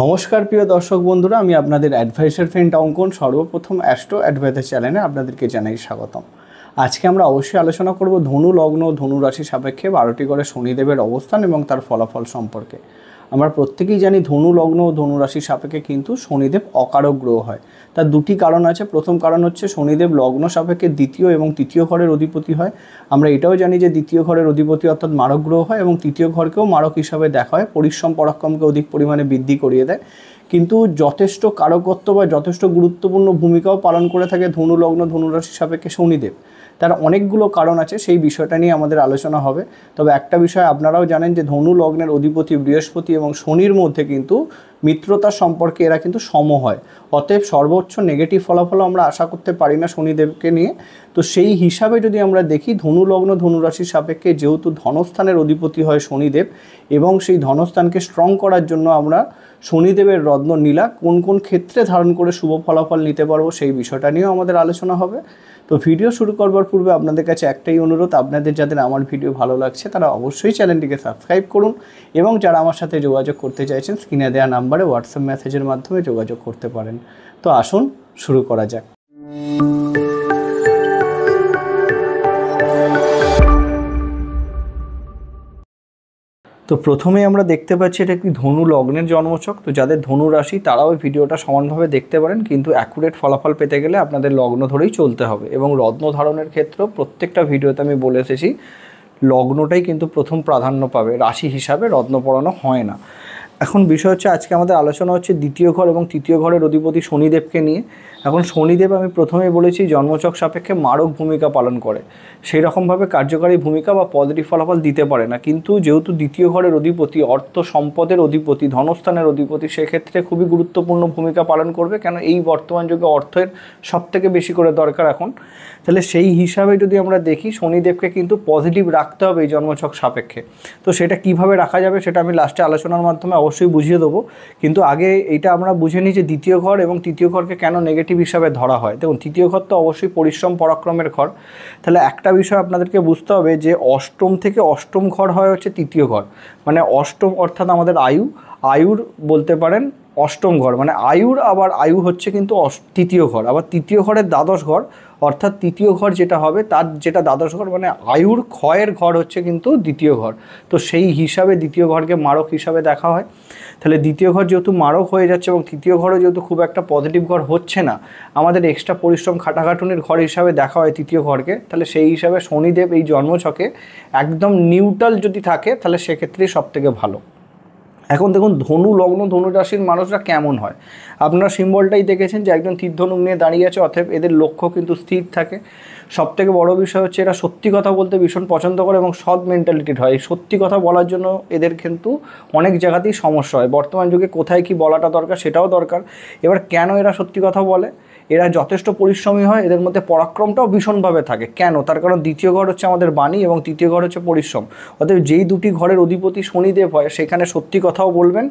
নমস্কার প্রিয় দর্শক বন্ধুরা, আমি আপনাদের অ্যাডভাইসার ফ্রেন্ড অঙ্কন। সর্বপ্রথম অ্যাস্ট্রো অ্যাডভাইসার চ্যানেলে আপনাদেরকে জানাই স্বাগতম। আজকে আমরা অবশ্যই আলোচনা করব ধনু লগ্ন ধনু রাশি সাপেক্ষে 12টি করে শনিদেবের অবস্থান এবং তার ফলাফল সম্পর্কে। আমরা প্রত্যেকেই জানি ধনু লগ্ন ও ধনু রাশি সাপেক্ষে কিন্তু শনিদেব অকারক গ্রহ হয়। তার দুটি কারণ আছে। প্রথম কারণ হচ্ছে শনিদেব লগ্ন সাপেক্ষে দ্বিতীয় এবং তৃতীয় ঘরের অধিপতি হয়। আমরা এটাও জানি যে দ্বিতীয় ঘরের অধিপতি অর্থাৎ মারক গ্রহ হয় এবং তৃতীয় ঘরকেও মারক হিসাবে দেখা হয়, পরিশ্রম পরাক্রমকে অধিক পরিমাণে বৃদ্ধি করিয়ে দেয়। কিন্তু যথেষ্ট কারকত্ব বা যথেষ্ট গুরুত্বপূর্ণ ভূমিকাও পালন করে থাকে ধনু লগ্ন ধনু রাশি সাপেক্ষে শনিদেব। তার অনেকগুলো কারণ আছে, সেই বিষয়টা নিয়ে আমাদের আলোচনা হবে। তবে একটা বিষয় আপনারাও জানেন যে ধনু লগ্নের অধিপতি বৃহস্পতি এবং শনির মধ্যে কিন্তু মিত্রতার সম্পর্কে এরা কিন্তু সম হয়। অতএব সর্বোচ্চ নেগেটিভ ফলাফল আমরা আশা করতে পারি না শনিদেবকে নিয়ে। তো সেই হিসাবে যদি আমরা দেখি ধনু লগ্ন ধনুরাশির সাপেক্ষে যেহেতু ধনস্থানের অধিপতি হয় শনিদেব এবং সেই ধনস্থানকে স্ট্রং করার জন্য আমরা শনিদেবের রত্ন নীলা কোন কোন ক্ষেত্রে ধারণ করে শুভ ফলাফল নিতে পারবো সেই বিষয়টা নিয়েও আমাদের আলোচনা হবে। তো ভিডিও শুরু করবার পূর্বে আপনাদের কাছে একটাই অনুরোধ, আপনাদের যাদের আমার ভিডিও ভালো লাগছে তারা অবশ্যই চ্যানেলটিকে সাবস্ক্রাইব করুন এবং যারা আমার সাথে যোগাযোগ করতে চাইছেন স্ক্রিনে দেওয়া নাম্বারে হোয়াটসঅ্যাপ মেসেজের মাধ্যমে যোগাযোগ করতে পারেন। তো আসুন শুরু করা যাক। তো প্রথমেই আমরা দেখতে পাচ্ছি এটা একটি ধনু লগ্নের জন্মছক। তো যাদের ধনু রাশি তারাও এই ভিডিওটা সমানভাবে দেখতে পারেন, কিন্তু অ্যাকুরেট ফলাফল পেতে গেলে আপনাদের লগ্ন ধরেই চলতে হবে। এবং রত্ন ধারণের ক্ষেত্রেও প্রত্যেকটা ভিডিওতে আমি বলে এসেছি লগ্নটাই কিন্তু প্রথম প্রাধান্য পাবে, রাশি হিসাবে রত্ন পড়ানো হয় না। এখন বিষয় হচ্ছে আজকে আমাদের আলোচনা হচ্ছে দ্বিতীয় ঘর এবং তৃতীয় ঘরের অধিপতি শনিদেবকে নিয়ে। এখন শনিদেব আমি প্রথমেই বলেছি জন্মছক সাপেক্ষে মারক ভূমিকা পালন করে, সেই রকমভাবে কার্যকারী ভূমিকা বা পজিটিভ ফলাফল দিতে পারে না। কিন্তু যেহেতু দ্বিতীয় ঘরের অধিপতি অর্থ সম্পদের অধিপতি ধনস্থানের অধিপতি, সেক্ষেত্রে খুবই গুরুত্বপূর্ণ ভূমিকা পালন করবে। কেন এই বর্তমান যুগে অর্থের সবথেকে বেশি করে দরকার এখন। তাহলে সেই হিসাবে যদি আমরা দেখি শনিদেবকে কিন্তু পজিটিভ রাখতে হবে এই জন্মছক সাপেক্ষে। তো সেটা কিভাবে রাখা যাবে সেটা আমি লাস্টে আলোচনার মাধ্যমে অবশ্যই বুঝিয়ে দেবো। কিন্তু আগে এইটা আমরা বুঝে নিই যে দ্বিতীয় ঘর এবং তৃতীয় ঘরকে কেন নেগেটিভ হিসাবে ধরা হয়। দেখুন, তৃতীয় ঘর তো অবশ্যই পরিশ্রম পরাক্রমের ঘর। তাহলে একটা বিষয় আপনাদেরকে বুঝতে হবে যে অষ্টম থেকে অষ্টম ঘর হয় হচ্ছে তৃতীয় ঘর, মানে অষ্টম অর্থাৎ আমাদের আয়ুর বলতে পারেন অষ্টম ঘর, মানে আয়ুর আবার আয়ু হচ্ছে কিন্তু তৃতীয় ঘর। আবার তৃতীয় ঘরের দ্বাদশ ঘর অর্থাৎ তৃতীয় ঘর যেটা হবে তার যেটা দ্বাদশ ঘর, মানে আয়ুর ক্ষয়ের ঘর হচ্ছে কিন্তু দ্বিতীয় ঘর। তো সেই হিসাবে দ্বিতীয় ঘরকে মারক হিসাবে দেখা হয়। তাহলে দ্বিতীয় ঘর যেহেতু মারক হয়ে যাচ্ছে এবং তৃতীয় ঘরে যেহেতু খুব একটা পজিটিভ ঘর হচ্ছে না, আমাদের এক্সট্রা পরিশ্রম খাটাখাটুনির ঘর হিসাবে দেখা হয় তৃতীয় ঘরকে। তাহলে সেই হিসাবে শনিদেব এই জন্মছকে একদম নিউট্রাল যদি থাকে তাহলে সেক্ষেত্রেই সবথেকে ভালো। এখন দেখুন ধনু লগ্ন ধনু রাশির মানুষরা কেমন হয়। আপনারা সিম্বলটাই দেখেছেন যে একজন তীর ধনুক নিয়ে দাঁড়িয়ে আছে, অতএব এদের লক্ষ্য কিন্তু স্থির থাকে। সবথেকে বড় বিষয় হচ্ছে এরা সত্যি কথা বলতে ভীষণ পছন্দ করে এবং সৎ মেন্টালিটির হয়। এই সত্যি কথা বলার জন্য এদের কিন্তু অনেক জায়গাতেই সমস্যা হয়। বর্তমান যুগে কোথায় কি বলাটা দরকার সেটাও দরকার। এবার কেন এরা সত্যি কথা বলে? এরা যথেষ্ট পরিশ্রমী হয়, এদের মধ্যে পরাক্রমটাও ভীষণভাবে থাকে। কেন? তার কারণ দ্বিতীয় ঘর হচ্ছে আমাদের বাণী এবং তৃতীয় ঘর হচ্ছে পরিশ্রম। অতএব যেই দুটি ঘরের অধিপতি শনিদেব হয় সেখানে সত্যি কথাও বলবেন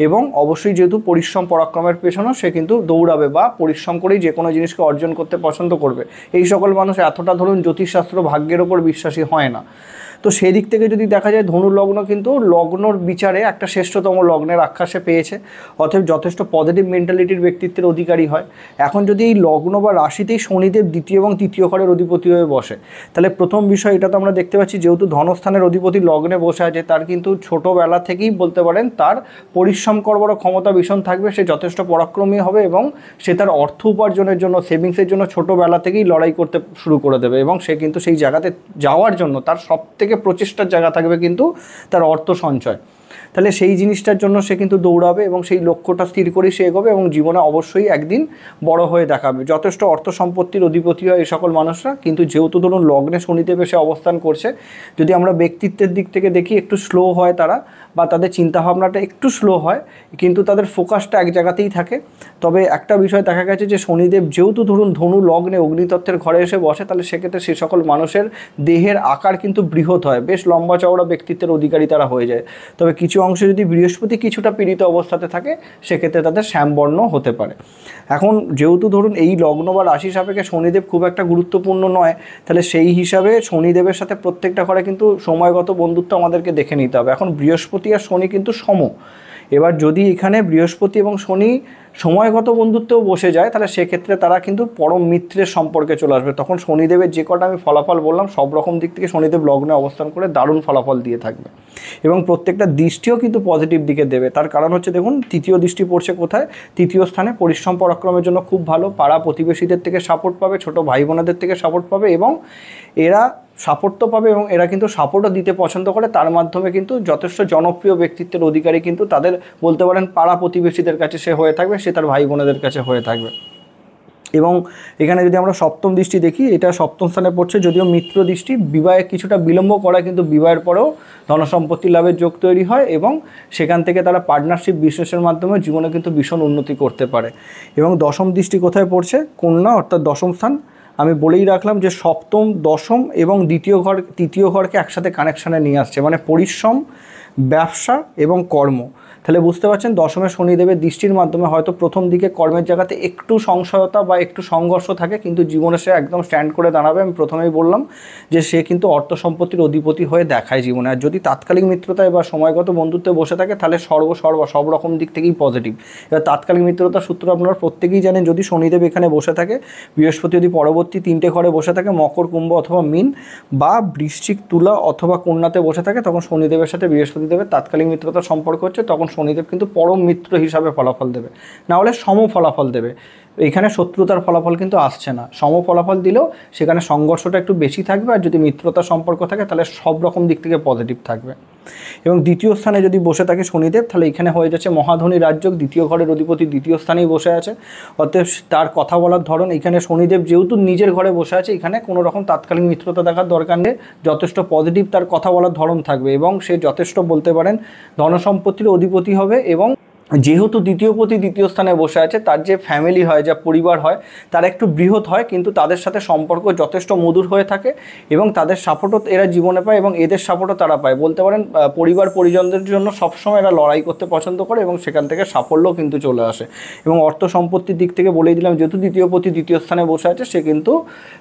এবং অবশ্যই যেহেতু পরিশ্রম পরাক্রমের পেছনেও সে কিন্তু দৌড়াবে বা পরিশ্রম করেই যে কোনো জিনিসকে অর্জন করতে পছন্দ করবে। এই সকল মানুষ এতটা ধরুন জ্যোতিষশাস্ত্র ভাগ্যের ওপর বিশ্বাসী হয় না। তো সেই দিক থেকে যদি দেখা যায় ধনু লগ্ন কিন্তু লগ্নর বিচারে একটা শ্রেষ্ঠতম লগ্নের আখ্যাসে পেয়েছে, অতএব যথেষ্ট পজিটিভ মেন্টালিটির ব্যক্তিত্বের অধিকারী হয়। এখন যদি এই লগ্ন বা রাশিতেই শনিদেব দ্বিতীয় এবং তৃতীয় ঘরের অধিপতি হয়ে বসে, তাহলে প্রথম বিষয় এটা তো আমরা দেখতে পাচ্ছি যেহেতু ধনস্থানের অধিপতি লগ্নে বসে আছে, তার কিন্তু ছোটোবেলা থেকেই বলতে পারেন তার পরিশ্রম করবার ক্ষমতা ভীষণ থাকবে। সে যথেষ্ট পরাক্রমী হবে এবং সে তার অর্থ উপার্জনের জন্য সেভিংসের জন্য ছোটোবেলা থেকেই লড়াই করতে শুরু করে দেবে এবং সে কিন্তু সেই জায়গাতে যাওয়ার জন্য তার সবথেকে প্রচেষ্টার জায়গা থাকবে কিন্তু তার অর্থ সঞ্চয়। তাহলে সেই জিনিসটার জন্য সে কিন্তু দৌড়াবে এবং সেই লক্ষ্যটা স্থির করেই সে এগোবে এবং জীবনে অবশ্যই একদিন বড় হয়ে দেখাবে। যথেষ্ট অর্থ সম্পত্তির অধিপতি হয় এই সকল মানুষরা। কিন্তু যেহেতু ধরুন লগ্নে শনিদেবে সে অবস্থান করছে, যদি আমরা ব্যক্তিত্বের দিক থেকে দেখি একটু স্লো হয় তারা বা তাদের চিন্তাভাবনাটা একটু স্লো হয়, কিন্তু তাদের ফোকাসটা এক জায়গাতেই থাকে। তবে একটা বিষয় দেখা গেছে যে শনিদেব যেহেতু ধরুন ধনু লগ্নে অগ্নিতত্ত্বের ঘরে এসে বসে, তাহলে সেক্ষেত্রে সে সকল মানুষের দেহের আকার কিন্তু বৃহৎ হয়, বেশ লম্বা চওড়া ব্যক্তিত্বের অধিকারী তারা হয়ে যায়। তবে কিছু অংশে যদি বৃহস্পতি কিছুটা পীড়িত অবস্থাতে থাকে সেক্ষেত্রে তাদের শ্যামবর্ণ হতে পারে। এখন যেহেতু ধরুন এই লগ্ন বা রাশি সাপেক্ষে শনিদেব খুব একটা গুরুত্বপূর্ণ নয়, তাহলে সেই হিসাবে শনিদেবের সাথে প্রত্যেকটা ঘরে কিন্তু সময়গত বন্ধুত্ব আমাদেরকে দেখে নিতে হবে। এখন বৃহস্পতি আর শনি কিন্তু সম এবার যদি এখানে বৃহস্পতি এবং শনি সময়গত বন্ধুত্বেও বসে যায় তাহলে সেক্ষেত্রে তারা কিন্তু পরম মিত্রের সম্পর্কে চলে আসবে। তখন শনিদেবের যে কটা আমি ফলাফল বললাম সব রকম দিক থেকে শনিদেব লগ্নে অবস্থান করে দারুণ ফলাফল দিয়ে থাকবে এবং প্রত্যেকটা দৃষ্টিও কিন্তু পজিটিভ দিকে দেবে। তার কারণ হচ্ছে দেখুন তৃতীয় দৃষ্টি পড়ছে কোথায়, তৃতীয় স্থানে। পরিশ্রম পরাক্রমের জন্য খুব ভালো, পাড়া প্রতিবেশীদের থেকে সাপোর্ট পাবে, ছোট ভাই বোনেদের থেকে সাপোর্ট পাবে এবং এরা সাপোর্ট তো পাবে এবং এরা কিন্তু সাপোর্টও দিতে পছন্দ করে। তার মাধ্যমে কিন্তু যথেষ্ট জনপ্রিয় ব্যক্তিত্বের অধিকারী কিন্তু তাদের বলতে পারেন পাড়া প্রতিবেশীদের কাছে সে হয়ে থাকবে, সে তার ভাই বোনেদের কাছে হয়ে থাকবে। এবং এখানে যদি আমরা সপ্তম দৃষ্টি দেখি, এটা সপ্তম স্থানে পড়ছে, যদিও মিত্র দৃষ্টি, বিবাহে কিছুটা বিলম্ব করা কিন্তু বিবাহের পরেও ধনসম্পত্তি লাভের যোগ তৈরি হয় এবং সেখান থেকে তারা পার্টনারশিপ বিজনেসের মাধ্যমে জীবনে কিন্তু ভীষণ উন্নতি করতে পারে। এবং দশম দৃষ্টি কোথায় পড়ছে, কন্যা অর্থাৎ দশম স্থান। আমি বলেই রাখলাম যে সপ্তম, দশম এবং তৃতীয় ঘরকে একসাথে কানেকশানে নিয়ে আসছে, মানে পরিশ্রম, ব্যবসা এবং কর্ম। তাহলে বুঝতে পারছেন দশমের শনিদেবের দৃষ্টির মাধ্যমে হয়তো প্রথম দিকে কর্মের জায়গাতে একটু সংশয়তা বা একটু সংঘর্ষ থাকে, কিন্তু জীবনে সে একদম স্ট্যান্ড করে দাঁড়াবে। আমি প্রথমেই বললাম যে সে কিন্তু অর্থ সম্পত্তির অধিপতি হয়ে দেখায় জীবনে। আর যদি তাৎকালিক মিত্রতায় বা সময়গত বন্ধুত্বে বসে থাকে তাহলে সব রকম দিক থেকেই পজিটিভ। এবার তাৎকালিক মিত্রতার সূত্র আপনারা প্রত্যেকেই জানেন, যদি শনিদেব এখানে বসে থাকে, বৃহস্পতি যদি পরবর্তী 3টে ঘরে বসে থাকে, মকর, কুম্ভ অথবা মীন বা বৃশ্চিক, তুলা অথবা কন্যাতে বসে থাকে, তখন শনিদেবের সাথে বৃহস্পতি দেবের তাৎকালিক মিত্রতার সম্পর্ক হচ্ছে, তখন শনিদেব কিন্তু পরম মিত্র হিসাবে ফলাফল দেবে, না হলে সম ফলাফল দেবে। এখানে শত্রুতার ফলাফল কিন্তু আসছে না। সম ফলাফল দিলেও সেখানে সংঘর্ষটা একটু বেশি থাকবে, আর যদি মিত্রতার সম্পর্ক থাকে তাহলে সব রকম দিক থেকে পজিটিভ থাকবে। এবং দ্বিতীয় স্থানে যদি বসে থাকে শনিদেব, তাহলে এখানে হয়ে যাচ্ছে মহাধনী রাজযোগ। দ্বিতীয় ঘরের অধিপতি দ্বিতীয় স্থানেই বসে আছে, অতএব তার কথা বলার ধরন, এখানে শনিদেব যেহেতু নিজের ঘরে বসে আছে, এখানে কোনো রকম তাৎকালিক মিত্রতা দেখার দরকার নেই, যথেষ্ট পজিটিভ তার কথা বলার ধরন থাকবে এবং সে যথেষ্ট বলতে পারেন ধনসম্পত্তির অধিপতি হবে। এবং যেহেতু দ্বিতীয়পতি দ্বিতীয় স্থানে বসে আছে, তার যে ফ্যামিলি হয়, যা পরিবার হয়, তারা একটু বৃহৎ হয়, কিন্তু তাদের সাথে সম্পর্ক যথেষ্ট মধুর হয়ে থাকে এবং তাদের সাপোর্টও এরা জীবনে পায় এবং এদের সাপোর্টও তারা পায়। বলতে পারেন পরিবার পরিজনদের জন্য সবসময় এরা লড়াই করতে পছন্দ করে এবং সেখান থেকে সাফল্যও কিন্তু চলে আসে। এবং অর্থ সম্পত্তির দিক থেকে বলেই দিলাম, যেহেতু দ্বিতীয়পতি দ্বিতীয় স্থানে বসে আছে,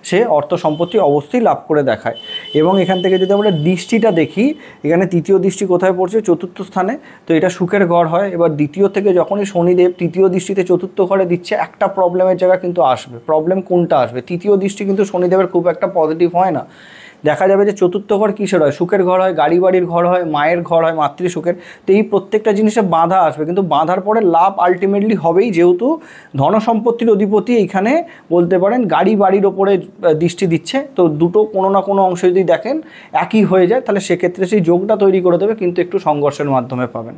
সে অর্থ সম্পত্তি অবশ্যই লাভ করে দেখায়। এবং এখান থেকে যদি আমরা দৃষ্টিটা দেখি, এখানে তৃতীয় দৃষ্টি কোথায় পড়ছে, চতুর্থ স্থানে। তো এটা সুখের ঘর হয়। এবার দ্বিতীয় থেকে যখনই শনিদেব তৃতীয় দৃষ্টিতে চতুর্থ ঘরে দিচ্ছে, একটা প্রবলেমের জায়গা কিন্তু আসবে। প্রবলেম কোনটা আসবে, তৃতীয় দৃষ্টি কিন্তু শনিদেবের খুব একটা পজিটিভ হয় না। দেখা যাবে যে চতুর্থ ঘর কিসের হয়, সুখের ঘর হয়, গাড়ি বাড়ির ঘর হয়, মায়ের ঘর হয়, মাতৃসুখের। তো এই প্রত্যেকটা জিনিসে বাধা আসবে, কিন্তু বাঁধার পরে লাভ আলটিমেটলি হবেই, যেহেতু ধনসম্পত্তির অধিপতি এইখানে বলতে পারেন গাড়ি বাড়ির ওপরে দৃষ্টি দিচ্ছে। তো দুটো কোনো না কোনো অংশ যদি দেখেন একই হয়ে যায়, তাহলে সেক্ষেত্রে সেই যোগটা তৈরি করে দেবে, কিন্তু একটু সংঘর্ষের মাধ্যমে পাবেন।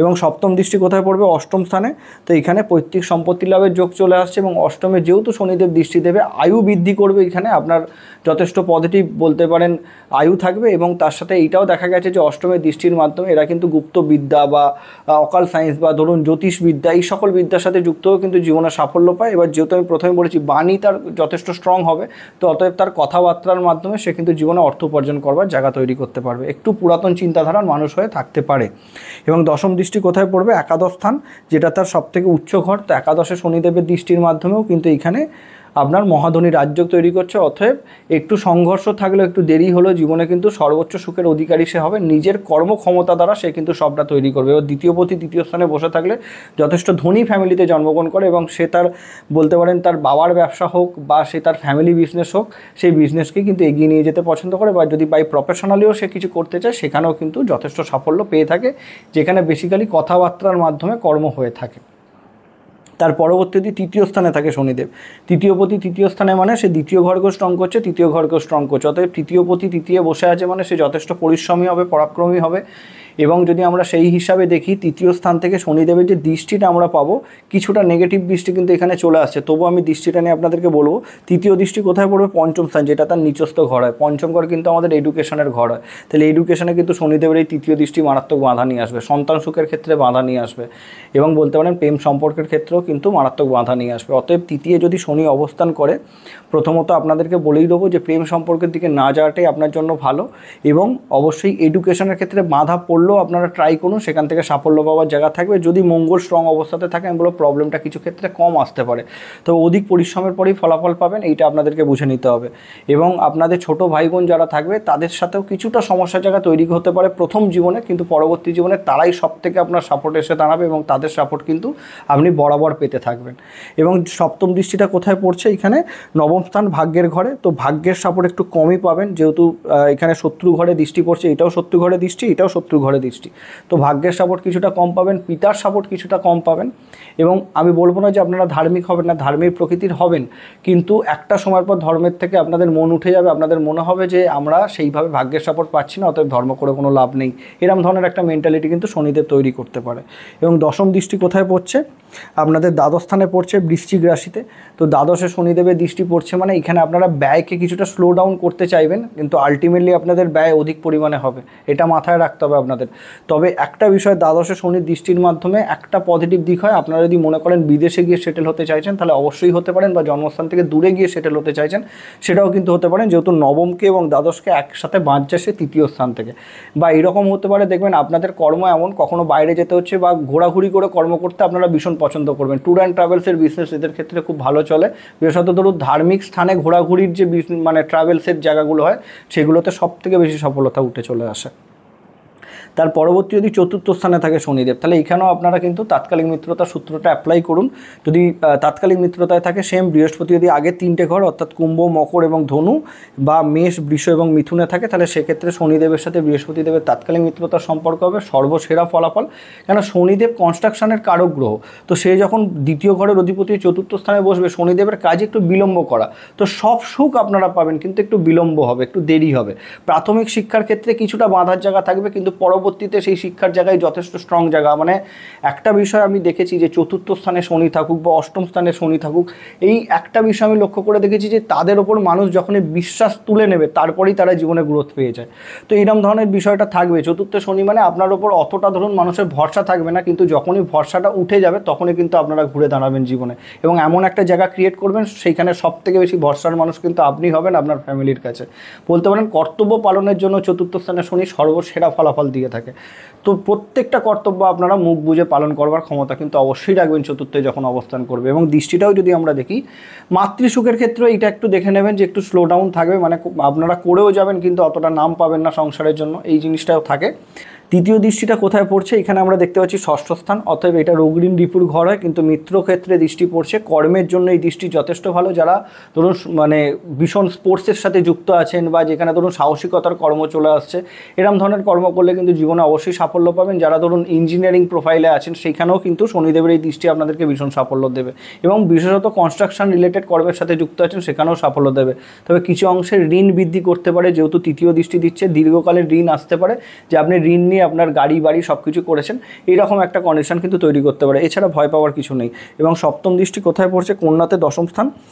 এবং সপ্তম দৃষ্টি কোথায় পড়বে, অষ্টম স্থানে। তো এখানে পৈতৃক সম্পত্তি লাভের যোগ চলে আসছে এবং অষ্টমে যেহেতু শনিদেব দৃষ্টি দেবে, আয়ু বৃদ্ধি করবে। এখানে আপনার যথেষ্ট পজিটিভ বলতে পারেন আয়ু থাকবে। এবং তার সাথে এইটাও দেখা গেছে যে অষ্টমের দৃষ্টির মাধ্যমে এরা কিন্তু গুপ্ত বিদ্যা বা অকাল সায়েন্স বা ধরুন জ্যোতিষবিদ্যা, এই সকল বিদ্যার সাথে যুক্ত হয়ে কিন্তু জীবনে সাফল্য পায়। এবার যেহেতু আমি প্রথমে বলেছি বাণী তার যথেষ্ট স্ট্রং হবে, তো অতএব তার কথাবার্তার মাধ্যমে সে কিন্তু জীবনে অর্থ উপার্জন করবার জায়গা তৈরি করতে পারবে, একটু পুরাতন চিন্তাধারার মানুষ হয়ে থাকতে পারে। এবং দশম দৃষ্টি কোথায় পড়বে, একাদশ স্থান, যেটা তার সবথেকে উচ্চ ঘর। তো একাদশে শনিদেবের দৃষ্টির মাধ্যমেও কিন্তু এইখানে আপনার মহাধনী রাজযোগ তৈরি করছে। অতএব একটু সংঘর্ষ থাকলেও, একটু দেরি হলেও জীবনে কিন্তু সর্বোচ্চ সুখের অধিকারী সে হবে। নিজের কর্মক্ষমতা দ্বারা সে কিন্তু সবটা তৈরি করবে। এবার দ্বিতীয়পতি দ্বিতীয় স্থানে বসে থাকলে যথেষ্ট ধনী ফ্যামিলিতে জন্মগ্রহণ করে এবং সে তার বলতে পারেন তার বাবার ব্যবসা হোক বা সে তার ফ্যামিলি বিজনেস হোক, সেই বিজনেসকে কিন্তু এগিয়ে নিয়ে যেতে পছন্দ করে। বা যদি বাই প্রফেশনালিও সে কিছু করতে চায়, সেখানেও কিন্তু যথেষ্ট সাফল্য পেয়ে থাকে, যেখানে বেসিক্যালি কথাবার্তার মাধ্যমে কর্ম হয়ে থাকে। তার পরবর্তীতে তৃতীয় স্থানে থাকে শনিদেব। তৃতীয়পতি তৃতীয় স্থানে মানে সে দ্বিতীয় ঘরকেও স্ট্রং করছে, তৃতীয় ঘরকেও স্ট্রং করছে। অতএব তৃতীয়পতি তৃতীয় বসে আছে মানে সে যথেষ্ট পরিশ্রমী হবে, পরাক্রমী হবে। এবং যদি আমরা সেই হিসাবে দেখি, তৃতীয় স্থান থেকে শনিদেবের যে দৃষ্টিটা আমরা পাবো, কিছুটা নেগেটিভ দৃষ্টি কিন্তু এখানে চলে আসছে। তবু আমি দৃষ্টিটা নিয়ে আপনাদেরকে বলবো, তৃতীয় দৃষ্টি কোথায় পড়বে, পঞ্চম স্থান, যেটা তার নিচস্থ ঘর হয়। পঞ্চম ঘর কিন্তু আমাদের এডুকেশনের ঘর হয়। তাহলে এডুকেশনে কিন্তু শনিদেবের এই তৃতীয় দৃষ্টি মারাত্মক বাধা নিয়ে আসবে, সন্তান সুখের ক্ষেত্রে বাধা নিয়ে আসবে এবং বলতে পারেন প্রেম সম্পর্কের ক্ষেত্রেও কিন্তু মারাত্মক বাধা নিয়ে আসবে। অতএব তৃতীয় যদি শনি অবস্থান করে, প্রথমত আপনাদেরকে বলেই দেবো যে প্রেম সম্পর্কের দিকে না যাওয়াটাই আপনার জন্য ভালো। এবং অবশ্যই এডুকেশনের ক্ষেত্রে বাধা পড়লেও করলেও আপনারা ট্রাই করুন, সেখান থেকে সাফল্য পাওয়ার জায়গা থাকবে। যদি মঙ্গল স্ট্রং অবস্থাতে থাকে আমি বলবো প্রবলেমটা কিছু ক্ষেত্রে কম আসতে পারে, তো অধিক পরিশ্রমের পরেই ফলাফল পাবেন, এইটা আপনাদেরকে বুঝে নিতে হবে। এবং আপনাদের ছোট ভাই বোন যারা থাকবে তাদের সাথেও কিছুটা সমস্যার জায়গা তৈরি হতে পারে প্রথম জীবনে, কিন্তু পরবর্তী জীবনে তারাই সব থেকে আপনার সাপোর্ট এসে দাঁড়াবে এবং তাদের সাপোর্ট কিন্তু আপনি বরাবর পেতে থাকবেন। এবং সপ্তম দৃষ্টিটা কোথায় পড়ছে, এখানে নবম স্থান ভাগ্যের ঘরে, তো ভাগ্যের সাপোর্ট একটু কমই পাবেন, যেহেতু এখানে শত্রু ঘরে দৃষ্টি পড়ছে, এটাও শত্রু ঘরে দৃষ্টি, এটাও শত্রু ঘরে দৃষ্টি, তো ভাগ্যের সাপোর্ট কিছুটা কম পাবেন, পিতার সাপোর্ট কিছুটা কম পাবেন। এবং আমি বলবো না যে আপনারা ধার্মিক হবেন না, ধার্মিক প্রকৃতির হবেন, কিন্তু একটা সময়ের পর ধর্মের থেকে আপনাদের মন উঠে যাবে, আপনাদের মনে হবে যে আমরা সেইভাবে ভাগ্যের সাপোর্ট পাচ্ছি না, অতএব ধর্ম করে কোনো লাভ নেই, এরকম ধরনের একটা মেন্টালিটি কিন্তু শনিদেব তৈরি করতে পারে। এবং দশম দৃষ্টি কোথায় পড়ছে, আপনাদের দ্বাদশ স্থানে পড়ছে বৃশ্চিক রাশিতে, তো দ্বাদশে শনিদেবের দৃষ্টি পড়ছে মানে এখানে আপনারা ব্যয়কে কিছুটা স্লো ডাউন করতে চাইবেন, কিন্তু আলটিমেটলি আপনাদের ব্যয় অধিক পরিমাণে হবে, এটা মাথায় রাখতে হবে আপনাদের। তবে একটা বিষয়, দ্বাদশে শনির দৃষ্টির মাধ্যমে একটা পজিটিভ দিক হয়, আপনারা যদি মনে করেন বিদেশে গিয়ে সেটেল হতে চাইছেন তাহলে অবশ্যই হতে পারেন, বা জন্মস্থান থেকে দূরে গিয়ে সেটেল হতে চাইছেন সেটাও কিন্তু হতে পারেন, যেহেতু নবমকে এবং দ্বাদশকে একসাথে বাঁধছে সে তৃতীয় স্থান থেকে। বা এরকম হতে পারে, দেখবেন আপনাদের কর্ম এমন কখনো বাইরে যেতে হচ্ছে বা ঘোরাঘুরি করে কর্ম করতে আপনারা ভীষণ পছন্দ করবেন, ট্যুর অ্যান্ড ট্রাভেলসের বিজনেস এদের ক্ষেত্রে খুব ভালো চলে, বিশেষত ধরুন ধার্মিক স্থানে ঘোরাঘুরির যে মানে ট্রাভেলসের জায়গাগুলো হয় সেগুলোতে সব থেকে বেশি সফলতা উঠে চলে আসে। তার পরবর্তী যদি চতুর্থ স্থানে থাকে শনিদেব, তাহলে এখানেও আপনারা কিন্তু তাৎকালিক মিত্রতার সূত্রটা অ্যাপ্লাই করুন। যদি তাৎকালিক মিত্রতায় থাকে সেম বৃহস্পতি যদি আগের তিনটে ঘর অর্থাৎ কুম্ভ, মকর এবং ধনু, বা মেষ, বৃষ এবং মিথুনে থাকে, তাহলে সেক্ষেত্রে শনিদেবের সাথে বৃহস্পতিদেবের তাৎকালিক মিত্রতার সম্পর্ক হবে সর্বসেরা ফলাফল। কেন, শনিদেব কনস্ট্রাকশনের কারক গ্রহ, তো সে যখন দ্বিতীয় ঘরের অধিপতি চতুর্থ স্থানে বসবে, শনিদেবের কাজ একটু বিলম্ব করা, তো সব সুখ আপনারা পাবেন কিন্তু একটু বিলম্ব হবে, একটু দেরি হবে। প্রাথমিক শিক্ষার ক্ষেত্রে কিছুটা বাঁধার জায়গা থাকবে, কিন্তু পরবর্তীতে সেই শিক্ষার জায়গায় যথেষ্ট স্ট্রং জায়গা। মানে একটা বিষয় আমি দেখেছি যে চতুর্থ স্থানে শনি থাকুক বা অষ্টম স্থানে শনি থাকুক, এই একটা বিষয় আমি লক্ষ্য করে দেখেছি যে তাদের ওপর মানুষ যখনই বিশ্বাস তুলে নেবে তারপরেই তারা জীবনে গ্রোথ পেয়ে যায়। তো এইরকম ধরনের বিষয়টা থাকবে। চতুর্থ শনি মানে আপনার ওপর অতটা ধরুন মানুষের ভরসা থাকবে না, কিন্তু যখনই ভরসাটা উঠে যাবে তখনই কিন্তু আপনারা ঘুরে দাঁড়াবেন জীবনে, এবং এমন একটা জায়গা ক্রিয়েট করবেন সেইখানে সব থেকে বেশি ভরসার মানুষ কিন্তু আপনি হবেন আপনার ফ্যামিলির কাছে। বলতে পারেন কর্তব্য পালনের জন্য চতুর্থ স্থানে শনি সর্বসেরা ফলাফল দিয়ে থাকে। তো প্রত্যেকটা কর্তব্য আপনারা মুখ বুঝে পালন করবার ক্ষমতা কিন্তু অবশ্যই রাখবেন চতুর্থে যখন অবস্থান করবে। এবং দৃষ্টিটাও যদি আমরা দেখি, মাতৃসুখের ক্ষেত্রেও এটা একটু দেখে নেবেন যে একটু স্লো ডাউন থাকবে, মানে আপনারা করেও যাবেন কিন্তু অতটা নাম পাবেন না সংসারের জন্য, এই জিনিসটাও থাকে। তৃতীয় দৃষ্টিটা কোথায় পড়ছে, এখানে আমরা দেখতে পাচ্ছি ষষ্ঠ স্থান, অতএব এটা রোগঋণ রিপুর ঘর হয়, কিন্তু মিত্র ক্ষেত্রে দৃষ্টি পড়ছে। কর্মের জন্য এই দৃষ্টি যথেষ্ট ভালো, যারা ধরুন মানে ভীষণ স্পোর্টসের সাথে যুক্ত আছেন বা যেখানে ধরুন সাহসিকতার কর্ম চলে আসছে, এরম ধরনের কর্ম করলে কিন্তু জীবনে অবশ্যই সাফল্য পাবেন। যারা ধরুন ইঞ্জিনিয়ারিং প্রোফাইলে আছেন সেইখানেও কিন্তু শনিদেবের এই দৃষ্টি আপনাদেরকে ভীষণ সাফল্য দেবে, এবং বিশেষত কনস্ট্রাকশন রিলেটেড কর্মের সাথে যুক্ত আছেন সেখানেও সাফল্য দেবে। তবে কিছু অংশের ঋণ বৃদ্ধি করতে পারে, যেহেতু তৃতীয় দৃষ্টি দিচ্ছে, দীর্ঘকালের ঋণ আসতে পারে, যে আপনি ঋণ নিয়ে আপনার গাড়ি বাড়ি সব কিছু করেছেন, এইরকম একটা কন্ডিশন কিন্তু তৈরি করতে পারে। এছাড়া ভয় পাওয়ার কিছু নেই। এবং সপ্তম দৃষ্টি কোথায় পড়ছে, কন্যাতে দশম স্থান,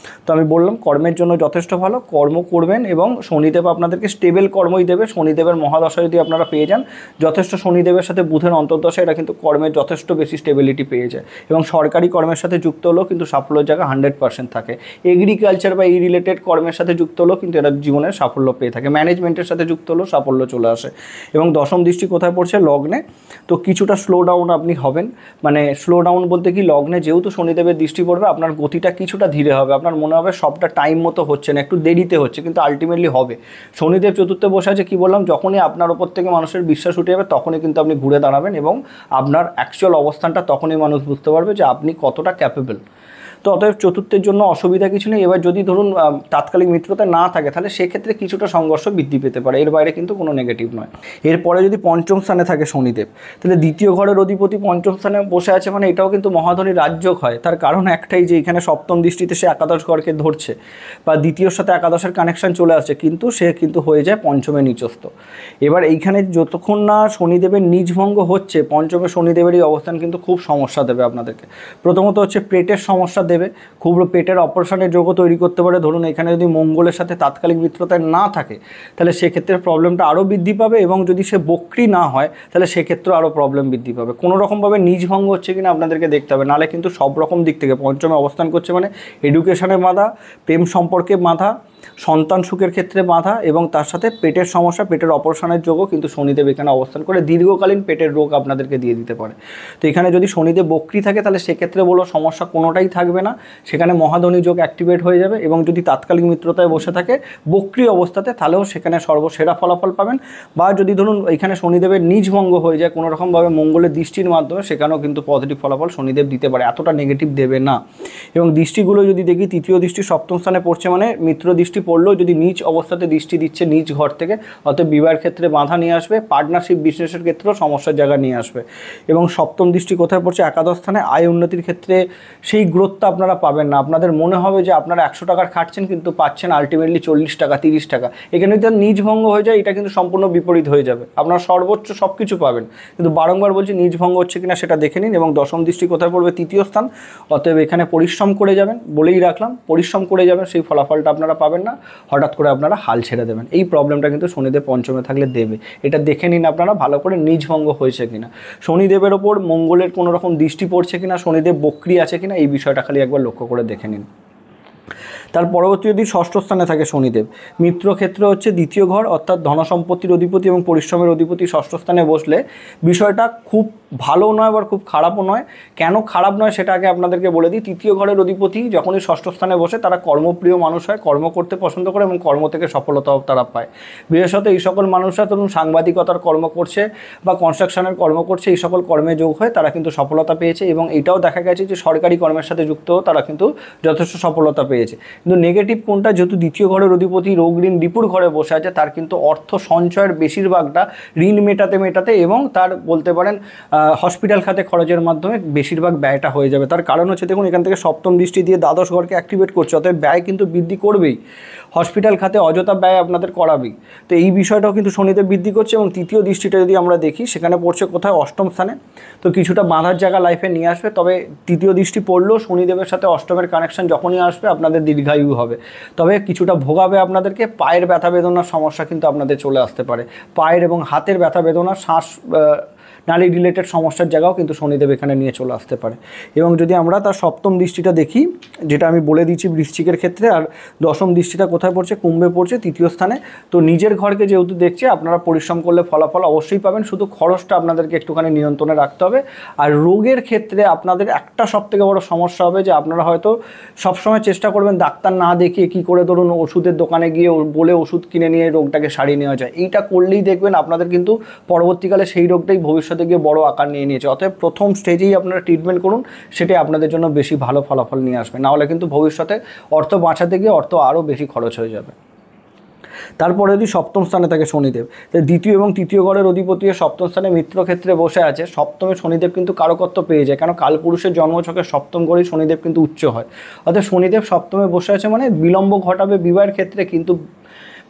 তো আমি বললাম কর্মের জন্য যথেষ্ট ভালো, কর্ম করবেন এবং শনিদেব আপনাদেরকে স্টেবল কর্মই দেবে। শনিদেবের মহাদশা যদি আপনারা পেয়ে যান, যথেষ্ট শনিদেবের সাথে বুধের অন্তর্দশা, এটা কিন্তু কর্মের যথেষ্ট বেশি স্টেবিলিটি পেয়ে যায়, এবং সরকারি কর্মের সাথে যুক্ত হলেও কিন্তু সাফল্যের জায়গা 100% থাকে। এগ্রিকালচার বা এই রিলেটেড কর্মের সাথে যুক্ত হলেও কিন্তু এটা জীবনের সাফল্য পেয়ে থাকে। ম্যানেজমেন্টের সাথে যুক্ত হলেও সাফল্য চলে আসে। এবং দশম দৃষ্টি কোথায় পড়ছে, লগ্নে, তো কিছুটা স্লো ডাউন আপনি হবেন। মানে স্লো ডাউন বলতে কি, লগ্নে যেহেতু শনিদেবের দৃষ্টি পড়বে, আপনার গতিটা কিছুটা ধীরে হবে, আপনার মনে হবে সবটা টাইম মতো হচ্ছে না, একটু দেরিতে হচ্ছে, কিন্তু আলটিমেটলি হবে। শনিদেব চতুর্থে বসে আছে, কি বললাম, যখনই আপনার ওপর থেকে মানুষের বিশ্বাস উঠে যাবে তখনই কিন্তু আপনি ঘুরে দাঁড়াবেন, এবং আপনার অ্যাকচুয়াল অবস্থানটা তখনই মানুষ বুঝতে পারবে যে আপনি কতটা ক্যাপেবল। তো অতএব চতুর্থের জন্য অসুবিধা কিছু নেই। এবার যদি ধরুন তাৎকালিক মিত্রতা না থাকে, তাহলে সেক্ষেত্রে কিছুটা সংঘর্ষ বৃদ্ধি পেতে পারে, এর বাইরে কিন্তু কোনো নেগেটিভ নয়। এরপরে যদি পঞ্চম স্থানে থাকে শনিদেব, তাহলে দ্বিতীয় ঘরের অধিপতি পঞ্চম স্থানে বসে আছে, মানে এটাও কিন্তু মহাধনী রাজযোগ হয়। তার কারণ একটাই, যে এখানে সপ্তম দৃষ্টিতে সে একাদশ ঘরকে ধরছে, বা দ্বিতীয়র সাথে একাদশের কানেকশন চলে আসছে, কিন্তু সে কিন্তু হয়ে যায় পঞ্চমে নিচস্থ। এবার এইখানে যতক্ষণ না শনিদেবের নিজভঙ্গ হচ্ছে, পঞ্চমে শনিদেবের এই অবস্থান কিন্তু খুব সমস্যা দেবে আপনাদেরকে। প্রথমত হচ্ছে পেটের সমস্যা দেবে, খুব পেটের অপারেশনের যোগ্য তৈরি করতে পারে। ধরুন এখানে যদি মঙ্গলের সাথে তাৎকালিক মিত্রতায় না থাকে, তাহলে সেক্ষেত্রে প্রবলেমটা আরও বৃদ্ধি পাবে, এবং যদি সে বক্রি না হয় তাহলে সেক্ষেত্রে আরও প্রবলেম বৃদ্ধি পাবে। কোনো রকমভাবে নিজভঙ্গ হচ্ছে কিনা আপনাদেরকে দেখতে হবে, নাহলে কিন্তু সব রকম দিক থেকে পঞ্চমে অবস্থান করছে মানে এডুকেশনে বাধা, প্রেম সম্পর্কে বাধা, সন্তান সুখের ক্ষেত্রে বাধা এবং তার সাথে পেটের সমস্যা, পেটের অপারেশনের যোগও কিন্তু শনিদেব এখানে অবস্থান করে দীর্ঘকালীন পেটের রোগ আপনাদেরকে দিয়ে দিতে পারে। তো এখানে যদি শনিদেব বক্রী থাকে তাহলে সেক্ষেত্রে বলো সমস্যা কোনোটাই থাকবে না, সেখানে মহাধনী যোগ অ্যাক্টিভেট হয়ে যাবে। এবং যদি তাৎকালিক মিত্রতায় বসে থাকে বক্রী অবস্থাতে তাহলেও সেখানে সর্বসেরা ফলাফল পাবেন। বা যদি ধরুন এখানে শনিদেবের নিজ ভঙ্গ হয়ে যায় কোনো রকমভাবে মঙ্গলের দৃষ্টির মাধ্যমে, সেখানেও কিন্তু পজিটিভ ফলাফল শনিদেব দিতে পারে, এতটা নেগেটিভ দেবে না। এবং দৃষ্টিগুলো যদি দেখি, তৃতীয় দৃষ্টি সপ্তম স্থানে পড়ছে মানে মিত্র দৃষ্টি পড়লেও যদি নিজ অবস্থাতে দৃষ্টি দিচ্ছে নিজ ঘর থেকে, অতএব বিবাহের ক্ষেত্রে বাধা নিয়ে আসবে, পার্টনারশিপ বিজনেসের ক্ষেত্রেও সমস্যার জায়গা নিয়ে আসবে। এবং সপ্তম দৃষ্টি কোথায় পড়ছে? একাদশ স্থানে। আয় উন্নতির ক্ষেত্রে সেই গ্রোথটা আপনারা পাবেন না, আপনাদের মনে হবে যে আপনারা 100 টাকার খাটছেন কিন্তু পাচ্ছেন আলটিমেটলি 40 টাকা 30 টাকা। এখানে যদি নিজ ভঙ্গ হয়ে যায় এটা কিন্তু সম্পূর্ণ বিপরীত হয়ে যাবে, আপনারা সর্বোচ্চ সব কিছু পাবেন। কিন্তু বারংবার বলছি নিজ ভঙ্গ হচ্ছে কিনা সেটা দেখে নিন। এবং দশম দৃষ্টি কোথায় পড়বে? তৃতীয় স্থান। অতএব এখানে পরিশ্রম করে যাবেন, বলেই রাখলাম পরিশ্রম করে যাবেন, সেই ফলাফলটা আপনারা পাবেন না, হঠাৎ করে আপনারা হাল ছেড়ে দেবেন। এই প্রবলেমটা কিন্তু শনিদেব পঞ্চমে থাকলে দেবে, এটা দেখে নিন আপনারা ভালো করে নিজ ভঙ্গ হয়েছে কিনা, শনিদেবের ওপর মঙ্গলের কোনো রকম দৃষ্টি পড়ছে কিনা, শনিদেব বক্রী আছে কিনা, এই বিষয়টা খালি একবার লক্ষ্য করে দেখে নিন। তার পরবর্তী যদি ষষ্ঠ স্থানে থাকে শনিদেব, মিত্র ক্ষেত্র হচ্ছে দ্বিতীয় ঘর, অর্থাৎ ধনসম্পত্তির অধিপতি এবং পরিশ্রমের অধিপতি ষষ্ঠ স্থানে বসলে বিষয়টা খুব ভালো নয় আবার খুব খারাপও নয়। কেন খারাপ নয় সেটা আগে আপনাদেরকে বলে দিই। তৃতীয় ঘরের অধিপতি যখনই ষষ্ঠ স্থানে বসে তারা কর্মপ্রিয় মানুষ হয়, কর্ম করতে পছন্দ করে এবং কর্ম থেকে সফলতাও তারা পায়। বিশেষত এই সকল মানুষরা ধরুন সাংবাদিকতার কর্ম করছে বা কনস্ট্রাকশনের কর্ম করছে, এই সকল কর্মে যোগ হয়ে তারা কিন্তু সফলতা পেয়েছে। এবং এটাও দেখা গেছে যে সরকারি কর্মের সাথে যুক্ত তারা কিন্তু যথেষ্ট সফলতা পেয়েছে। কিন্তু নেগেটিভ কোনটা? যেহেতু দ্বিতীয় ঘরের অধিপতি রোগ ঋণ রিপুর ঘরে বসে আছে, তার কিন্তু অর্থ সঞ্চয়ের বেশিরভাগটা ঋণ মেটাতে এবং তার বলতে পারেন হসপিটাল খাতে খরচের মাধ্যমে বেশিরভাগ ব্যয়টা হয়ে যাবে। তার কারণ হচ্ছে দেখুন এখান থেকে সপ্তম দৃষ্টি দিয়ে দ্বাদশ ঘরকে অ্যাক্টিভেট করছে, অতএব ব্যয় কিন্তু বৃদ্ধি করবেই, হসপিটাল খাতে অযথা ব্যয় আপনাদের করাবেই। তো এই বিষয়টাও কিন্তু শনিদেব বৃদ্ধি করছে। এবং তৃতীয় দৃষ্টিটা যদি আমরা দেখি সেখানে পড়ছে কোথায়? অষ্টম স্থানে। তো কিছুটা বাঁধার জায়গা লাইফে নিয়ে আসবে, তবে তৃতীয় দৃষ্টি পড়লেও শনিদেবের সাথে অষ্টমের কানেকশন যখনই আসবে আপনাদের দীর্ঘায়ু হবে, তবে কিছুটা ভোগাবে আপনাদেরকে। পায়ের ব্যথা বেদনার সমস্যা কিন্তু আপনাদের চলে আসতে পারে, পায়ের এবং হাতের ব্যথা বেদনা, শ্বাস নালী রিলেটেড সমস্যার জায়গাও কিন্তু শনিদেব এখানে নিয়ে চলে আসতে পারে। এবং যদি আমরা তার সপ্তম দৃষ্টিটা দেখি, যেটা আমি বলে দিচ্ছি বৃশ্চিকের ক্ষেত্রে, আর দশম দৃষ্টিটা কোথায় পড়ছে? কুম্ভে পড়ছে, তৃতীয় স্থানে। তো নিজের ঘরকে যেহেতু দেখছে, আপনারা পরিশ্রম করলে ফলাফল অবশ্যই পাবেন, শুধু খরচটা আপনাদেরকে একটুখানি নিয়ন্ত্রণে রাখতে হবে। আর রোগের ক্ষেত্রে আপনাদের একটা সবথেকে বড় সমস্যা হবে যে আপনারা হয়তো সবসময় চেষ্টা করবেন ডাক্তার না দেখিয়ে কী করে ধরুন ওষুধের দোকানে গিয়ে বলে ওষুধ কিনে নিয়ে রোগটাকে সারিয়ে নেওয়া যায়। এইটা করলেই দেখবেন আপনাদের কিন্তু পরবর্তীকালে সেই রোগটাই ভবিষ্যতে গিয়ে বড় আকার নিয়ে নিয়েছে। অতএব প্রথম স্টেজেই আপনারা ট্রিটমেন্ট করুন, সেটাই আপনাদের জন্য বেশি ভালো ফলাফল নিয়ে আসবে, নাহলে কিন্তু ভবিষ্যতে অর্থ বাঁচাতে গিয়ে অর্থ আরও বেশি খরচ হয়ে যাবে। তারপরে যদি সপ্তম স্থানে থাকে শনিদেব, দ্বিতীয় এবং তৃতীয় ঘরের অধিপতি সপ্তম স্থানে মিত্র ক্ষেত্রে বসে আছে, সপ্তমে শনিদেব কিন্তু কারকত্ব পেয়ে যায়, কেন কালপুরুষের জন্মছকের সপ্তম ঘরেই শনিদেব কিন্তু উচ্চ হয়। অর্থাৎ শনিদেব সপ্তমে বসে আছে মানে বিলম্ব ঘটাবে বিবাহের ক্ষেত্রে, কিন্তু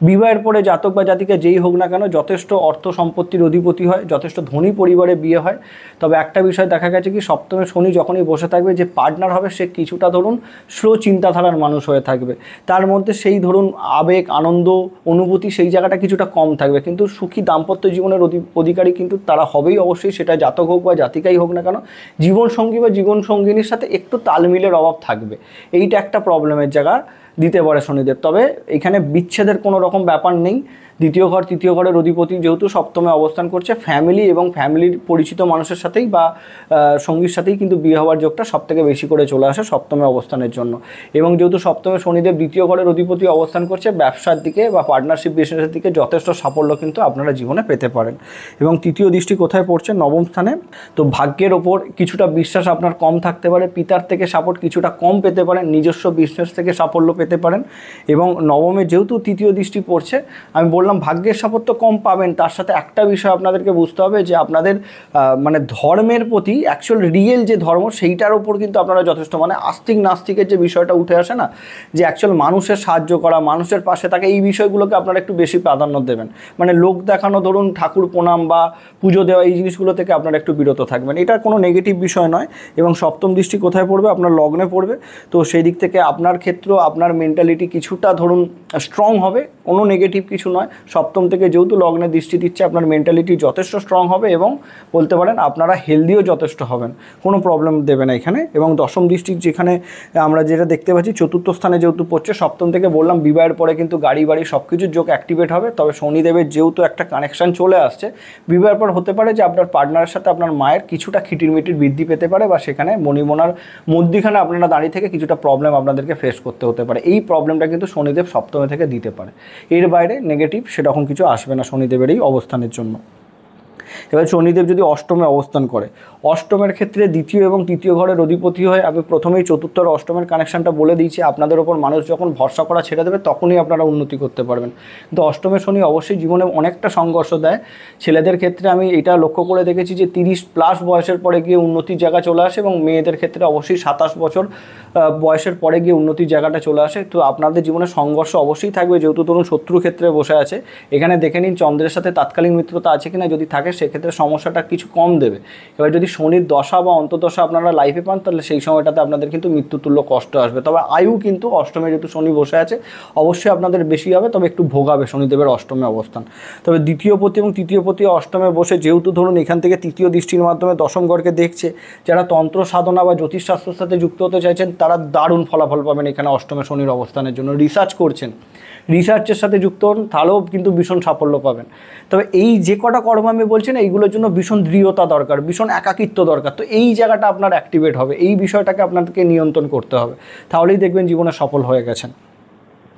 বিবাহের পরে জাতক বা জাতিকা যেই হোক না কেন যথেষ্ট অর্থ সম্পত্তির অধিপতি হয়, যথেষ্ট ধনী পরিবারে বিয়ে হয়। তবে একটা বিষয় দেখা গেছে কি, সপ্তমে শনি যখনই বসে থাকবে, যে পার্টনার হবে সে কিছুটা ধরুন স্লো চিন্তাধারার মানুষ হয়ে থাকবে, তার মধ্যে সেই ধরুন আবেগ আনন্দ অনুভূতি সেই জায়গাটা কিছুটা কম থাকবে। কিন্তু সুখী দাম্পত্য জীবনের অধিকারী কিন্তু তারা হবেই অবশ্যই, সেটা জাতক হোক বা জাতিকাই হোক না কেন। জীবনসঙ্গী বা জীবনসঙ্গিনীর সাথে একটু তালমিলের অভাব থাকবে, এইটা একটা প্রবলেমের জায়গা দিতে পারে শনিদেব। তবে এখানে বিচ্ছেদের কোনো রকম ব্যাপার নেই। দ্বিতীয় ঘর তৃতীয় ঘরের অধিপতি যেহেতু সপ্তমে অবস্থান করছে, ফ্যামিলি এবং ফ্যামিলির পরিচিত মানুষের সাথেই বা সঙ্গীর সাথেই কিন্তু বিয়ে হওয়ার যোগটা সবথেকে বেশি করে চলে আসে সপ্তমে অবস্থানের জন্য। এবং যেহেতু সপ্তমে শনিদেব দ্বিতীয় ঘরের অধিপতি অবস্থান করছে, ব্যবসার দিকে বা পার্টনারশিপ বিজনেসের দিকে যথেষ্ট সাফল্য কিন্তু আপনারা জীবনে পেতে পারেন। এবং তৃতীয় দৃষ্টি কোথায় পড়ছে? নবম স্থানে। তো ভাগ্যের ওপর কিছুটা বিশ্বাস আপনার কম থাকতে পারে, পিতার থেকে সাপোর্ট কিছুটা কম পেতে পারেন, নিজস্ব বিজনেস থেকে সাফল্য পেতে পারেন। এবং নবমে যেহেতু তৃতীয় দৃষ্টি পড়ছে, আমি বললাম ভাগ্যের সাপোর্ট তো কম পাবেন, তার সাথে একটা বিষয় আপনাদেরকে বুঝতে হবে যে আপনাদের মানে ধর্মের প্রতি অ্যাকচুয়াল রিয়েল যে ধর্ম সেইটার ওপর কিন্তু আপনারা যথেষ্ট, মানে আস্তিক নাস্তিকের যে বিষয়টা উঠে আসে না, যে অ্যাকচুয়াল মানুষের সাহায্য করা, মানুষের পাশে থাকে, এই বিষয়গুলোকে আপনারা একটু বেশি প্রাধান্য দেবেন। মানে লোক দেখানো ধরুন ঠাকুর প্রণাম বা পুজো দেওয়া, এই জিনিসগুলো থেকে আপনারা একটু বিরত থাকবেন, এটা কোনো নেগেটিভ বিষয় নয়। এবং সপ্তম দৃষ্টি কোথায় পড়বে? আপনার লগ্নে পড়বে। তো সেই দিক থেকে আপনার ক্ষেত্র আপনার মেন্টালিটি কিছুটা ধরুন স্ট্রং হবে, কোনো নেগেটিভ কিছু নয়। সপ্তম থেকে যেহেতু লগ্নে দৃষ্টি দিচ্ছে, আপনার মেন্টালিটি যথেষ্ট স্ট্রং হবে এবং বলতে পারেন আপনারা হেলদিও যথেষ্ট হবেন, কোনো প্রবলেম দেবে না এখানে। এবং দশম দৃষ্টি যেখানে আমরা যেটা দেখতে পাচ্ছি চতুর্থ স্থানে যেহেতু পড়ছে, সপ্তম থেকে বললাম বিবাহের পরে কিন্তু গাড়ি বাড়ি সব কিছুর যোগ অ্যাক্টিভেট হবে। তবে শনিদেবের যেহেতু একটা কানেকশান চলে আসছে, বিবাহের পর হতে পারে যে আপনার পার্টনারের সাথে আপনার মায়ের কিছুটা খিটিরমিটির বৃদ্ধি পেতে পারে, বা সেখানে মণিমোনার মধ্যিখানে আপনারা দাঁড়িয়ে থেকে কিছুটা প্রবলেম আপনাদেরকে ফেস করতে হতে পারে। এই প্রবলেমটা কিন্তু শনিদেব সপ্তমে থেকে দিতে পারে, এর বাইরে নেগেটিভ সেরকম কিছু আসবে না শনিদেবের এই অবস্থানের জন্য। এবার শনিদেব যদি অষ্টমে অবস্থান করে, অষ্টমের ক্ষেত্রে দ্বিতীয় এবং তৃতীয় ঘরের অধিপতি হয়। আমি প্রথমেই চতুর্থ আর অষ্টমের কানেকশানটা বলে দিয়েছি, আপনাদের ওপর মানুষ যখন ভরসা করা ছেড়ে দেবে তখনই আপনারা উন্নতি করতে পারবেন। কিন্তু অষ্টমের শনি অবশ্যই জীবনে অনেকটা সংঘর্ষ দেয়। ছেলেদের ক্ষেত্রে আমি এটা লক্ষ্য করে দেখেছি যে 30+ বয়সের পরে গিয়ে উন্নতির জায়গা চলে আসে, এবং মেয়েদের ক্ষেত্রে অবশ্যই 27 বছর বয়সের পরে গিয়ে উন্নতির জায়গাটা চলে আসে। তো আপনাদের জীবনে সংঘর্ষ অবশ্যই থাকবে, যেহেতু ধরুন শত্রু ক্ষেত্রে বসে আছে। এখানে দেখে নিন চন্দ্রের সাথে তাৎকালিক মিত্রতা আছে কিনা, যদি থাকে সেক্ষেত্রে সমস্যাটা কিছু কম দেবে। এবার যদি শনির দশা বা অন্তর্দশা আপনারা লাইফে পান, তাহলে সেই সময়টাতে আপনাদের কিন্তু মৃত্যুতুল্য কষ্ট আসবে। তবে আয়ু কিন্তু অষ্টমে যেহেতু শনি বসে আছে অবশ্যই আপনাদের বেশি হবে, তবে একটু ভোগাবে শনিদেবের অষ্টমে অবস্থান। তবে দ্বিতীয় পতি এবং তৃতীয় পতি অষ্টমে বসে যেহেতু ধরুন এখান থেকে তৃতীয় দৃষ্টির মাধ্যমে দশম ঘরকে দেখছে, যারা তন্ত্র সাধনা বা জ্যোতিষশাস্ত্রের সাথে যুক্ত হতে চাইছেন তারা দারুণ ফলাফল পাবেন এখানে অষ্টমে শনির অবস্থানের জন্য। রিসার্চ করছেন, রিসার্চের সাথে যুক্ত হন, তাহলেও কিন্তু ভীষণ সাফল্য পাবেন। তবে এই যে কটা কর্ম আমি বলছি না, এইগুলোর জন্য ভীষণ দৃঢ়তা দরকার, ভীষণ একাকিত্ব দরকার। তো এই জায়গাটা আপনার অ্যাক্টিভেট হবে, এই বিষয়টাকে আপনাদেরকে নিয়ন্ত্রণ করতে হবে, তাহলেই দেখবেন জীবনে সফল হয়ে গেছেন।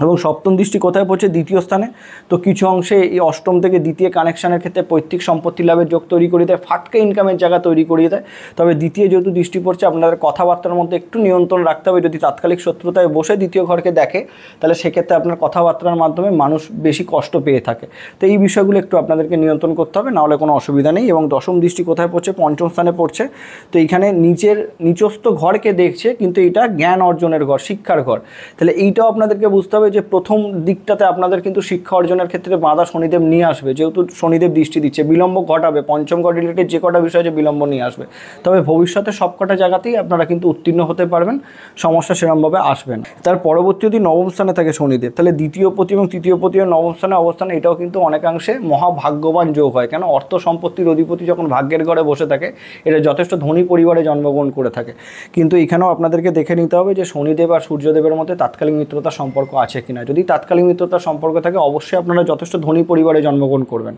এবং সপ্তম দৃষ্টি কোথায় পড়ছে? দ্বিতীয় স্থানে। তো কিছু অংশে এই অষ্টম থেকে দ্বিতীয় কানেকশানের ক্ষেত্রে পৈতৃক সম্পত্তি লাভের যোগ তৈরি করে দেয়, ফাটকা ইনকামের জায়গা তৈরি করিয়ে দেয়। তবে দ্বিতীয় যেহেতু দৃষ্টি পড়ছে, আপনাদের কথাবার্তার মধ্যে একটু নিয়ন্ত্রণ রাখতে হবে। যদি তাৎকালিক শত্রুতায় বসে দ্বিতীয় ঘরকে দেখে, তাহলে সেক্ষেত্রে আপনার কথাবার্তার মাধ্যমে মানুষ বেশি কষ্ট পেয়ে থাকে। তো এই বিষয়গুলো একটু আপনাদেরকে নিয়ন্ত্রণ করতে হবে, নাহলে কোনো অসুবিধা নেই। এবং দশম দৃষ্টি কোথায় পড়ছে? পঞ্চম স্থানে পড়ছে। তো এইখানে নিচস্থ ঘরকে দেখছে, কিন্তু এটা জ্ঞান অর্জনের ঘর, শিক্ষার ঘর। তাহলে এইটাও আপনাদেরকে বুঝতে হবে যে প্রথম দিকটাতে আপনাদের কিন্তু শিক্ষা অর্জনের ক্ষেত্রে বাধা শনিদেব নিয়ে আসবে, যেহেতু শনিদেব দৃষ্টি দিচ্ছে, বিলম্ব ঘটাবে। পঞ্চম ঘর রিলেটেড যে কটা বিষয় যে বিলম্ব নিয়ে আসবে, তবে ভবিষ্যতে সব কটা জায়গাতেই আপনারা কিন্তু উত্তীর্ণ হতে পারবেন, সমস্যা সেরকমভাবে আসবে না। তার পরবর্তী যদি নবম স্থানে থাকে শনিদেব, তাহলে দ্বিতীয় পতি এবং তৃতীয় পতি নবম স্থানে অবস্থান, এটাও কিন্তু অনেকাংশে মহাভাগ্যবান যোগ হয়। কেন? অর্থ সম্পত্তির অধিপতি যখন ভাগ্যের ঘরে বসে থাকে, এটা যথেষ্ট ধনী পরিবারে জন্মগ্রহণ করে থাকে। কিন্তু এখানেও আপনাদেরকে দেখে নিতে হবে যে শনিদেব আর সূর্যদেবের মধ্যে তাৎকালিক মিত্রতার সম্পর্ক আছে কিনা। যদি তাৎকালিক মিত্রতার সম্পর্ক থাকে, অবশ্যই আপনারা যথেষ্ট ধনী পরিবারে জন্মগ্রহণ করবেন।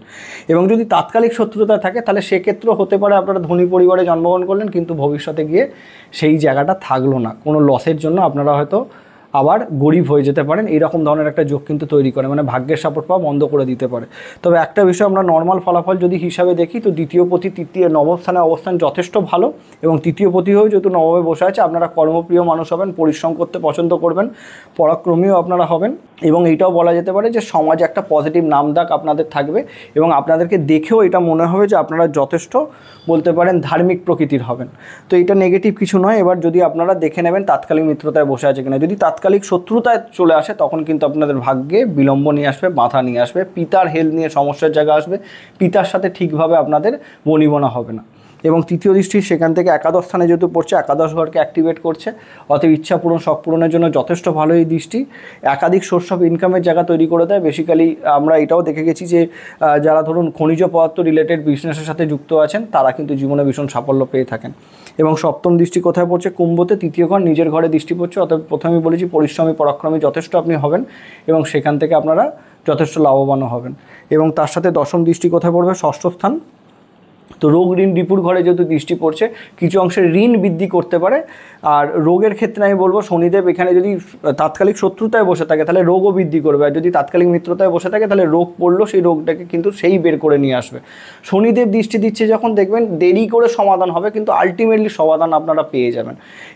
এবং যদি তাৎকালিক শত্রুতা থাকে, তাহলে সেক্ষেত্রেও হতে পারে আপনারা ধনী পরিবারে জন্মগ্রহণ করলেন, কিন্তু ভবিষ্যতে গিয়ে সেই জায়গাটা থাকলো না, কোনো লসের জন্য আপনারা হয়তো আবার গরিব হয়ে যেতে পারেন। এইরকম ধরনের একটা যোগ কিন্তু তৈরি করে, মানে ভাগ্যের সাপোর্ট পাওয়া বন্ধ করে দিতে পারে। তবে একটা বিষয় আমরা নর্মাল ফলাফল যদি হিসাবে দেখি, তো দ্বিতীয় পতি তৃতীয় নবম স্থানে অবস্থান যথেষ্ট ভালো। এবং তৃতীয় পতি হয়েও যেহেতু নবমে বসে আছে, আপনারা কর্মপ্রিয় মানুষ হবেন, পরিশ্রম করতে পছন্দ করবেন, পরাক্রমীও আপনারা হবেন। এবং এইটাও বলা যেতে পারে যে সমাজে একটা পজিটিভ নামডাক আপনাদের থাকবে, এবং আপনাদেরকে দেখেও এটা মনে হবে যে আপনারা যথেষ্ট বলতে পারেন ধার্মিক প্রকৃতির হবেন। তো এটা নেগেটিভ কিছু নয়। এবার যদি আপনারা দেখে নেবেন তাৎকালিক মিত্রতায় বসে আছে কিনা, যদি তাৎকালিক শত্রুতায় চলে আসে, তখন কিন্তু আপনাদের ভাগ্যে বিলম্ব নিয়ে আসবে, বাধা নিয়ে আসবে, পিতার হেলথ নিয়ে সমস্যার জায়গা আসবে, পিতার সাথে ঠিকভাবে আপনাদের বনিবনা হবে না। এবং তৃতীয় দৃষ্টি সেখান থেকে একাদশ স্থানে যেহেতু পড়ছে, একাদশ ঘরকে অ্যাক্টিভেট করছে, অতএব ইচ্ছা পূরণ শখ পূরণের জন্য যথেষ্ট ভালো এই দৃষ্টি। একাধিক সোর্স অফ ইনকামের জায়গা তৈরি করে দেয়। বেসিক্যালি আমরা এটাও দেখে গেছি যে যারা ধরুন খনিজ পদার্থ রিলেটেড বিজনেসের সাথে যুক্ত আছেন, তারা কিন্তু জীবনে ভীষণ সাফল্য পেয়ে থাকেন। এবং সপ্তম দৃষ্টি কোথায় পড়ছে? কুম্ভতে, তৃতীয় ঘর, নিজের ঘরে দৃষ্টি পড়ছে। অতএব প্রথমেই বলেছি পরিশ্রমী পরাক্রমী যথেষ্ট আপনি হবেন, এবং সেখান থেকে আপনারা যথেষ্ট লাভবানও হবেন। এবং তার সাথে দশম দৃষ্টি কোথায় পড়বে? ষষ্ঠ স্থান। তো রোগ ঋণ রিপুর ঘরে যেহেতু দৃষ্টি পড়ছে, কিছু অংশের ঋণ বৃদ্ধি করতে পারে। আর রোগের ক্ষেত্রে আমি বলবো শনিদেব এখানে যদি তাৎকালিক শত্রুতায় বসে থাকে, তাহলে রোগও বৃদ্ধি করবে। আর যদি তাৎকালিক মিত্রতায় বসে থাকে, তাহলে রোগ পড়লো, সেই রোগটাকে কিন্তু সেই বের করে নিয়ে আসবে। শনিদেব দৃষ্টি দিচ্ছে যখন, দেখবেন দেরি করে সমাধান হবে, কিন্তু আলটিমেটলি সমাধান আপনারা পেয়ে যাবেন।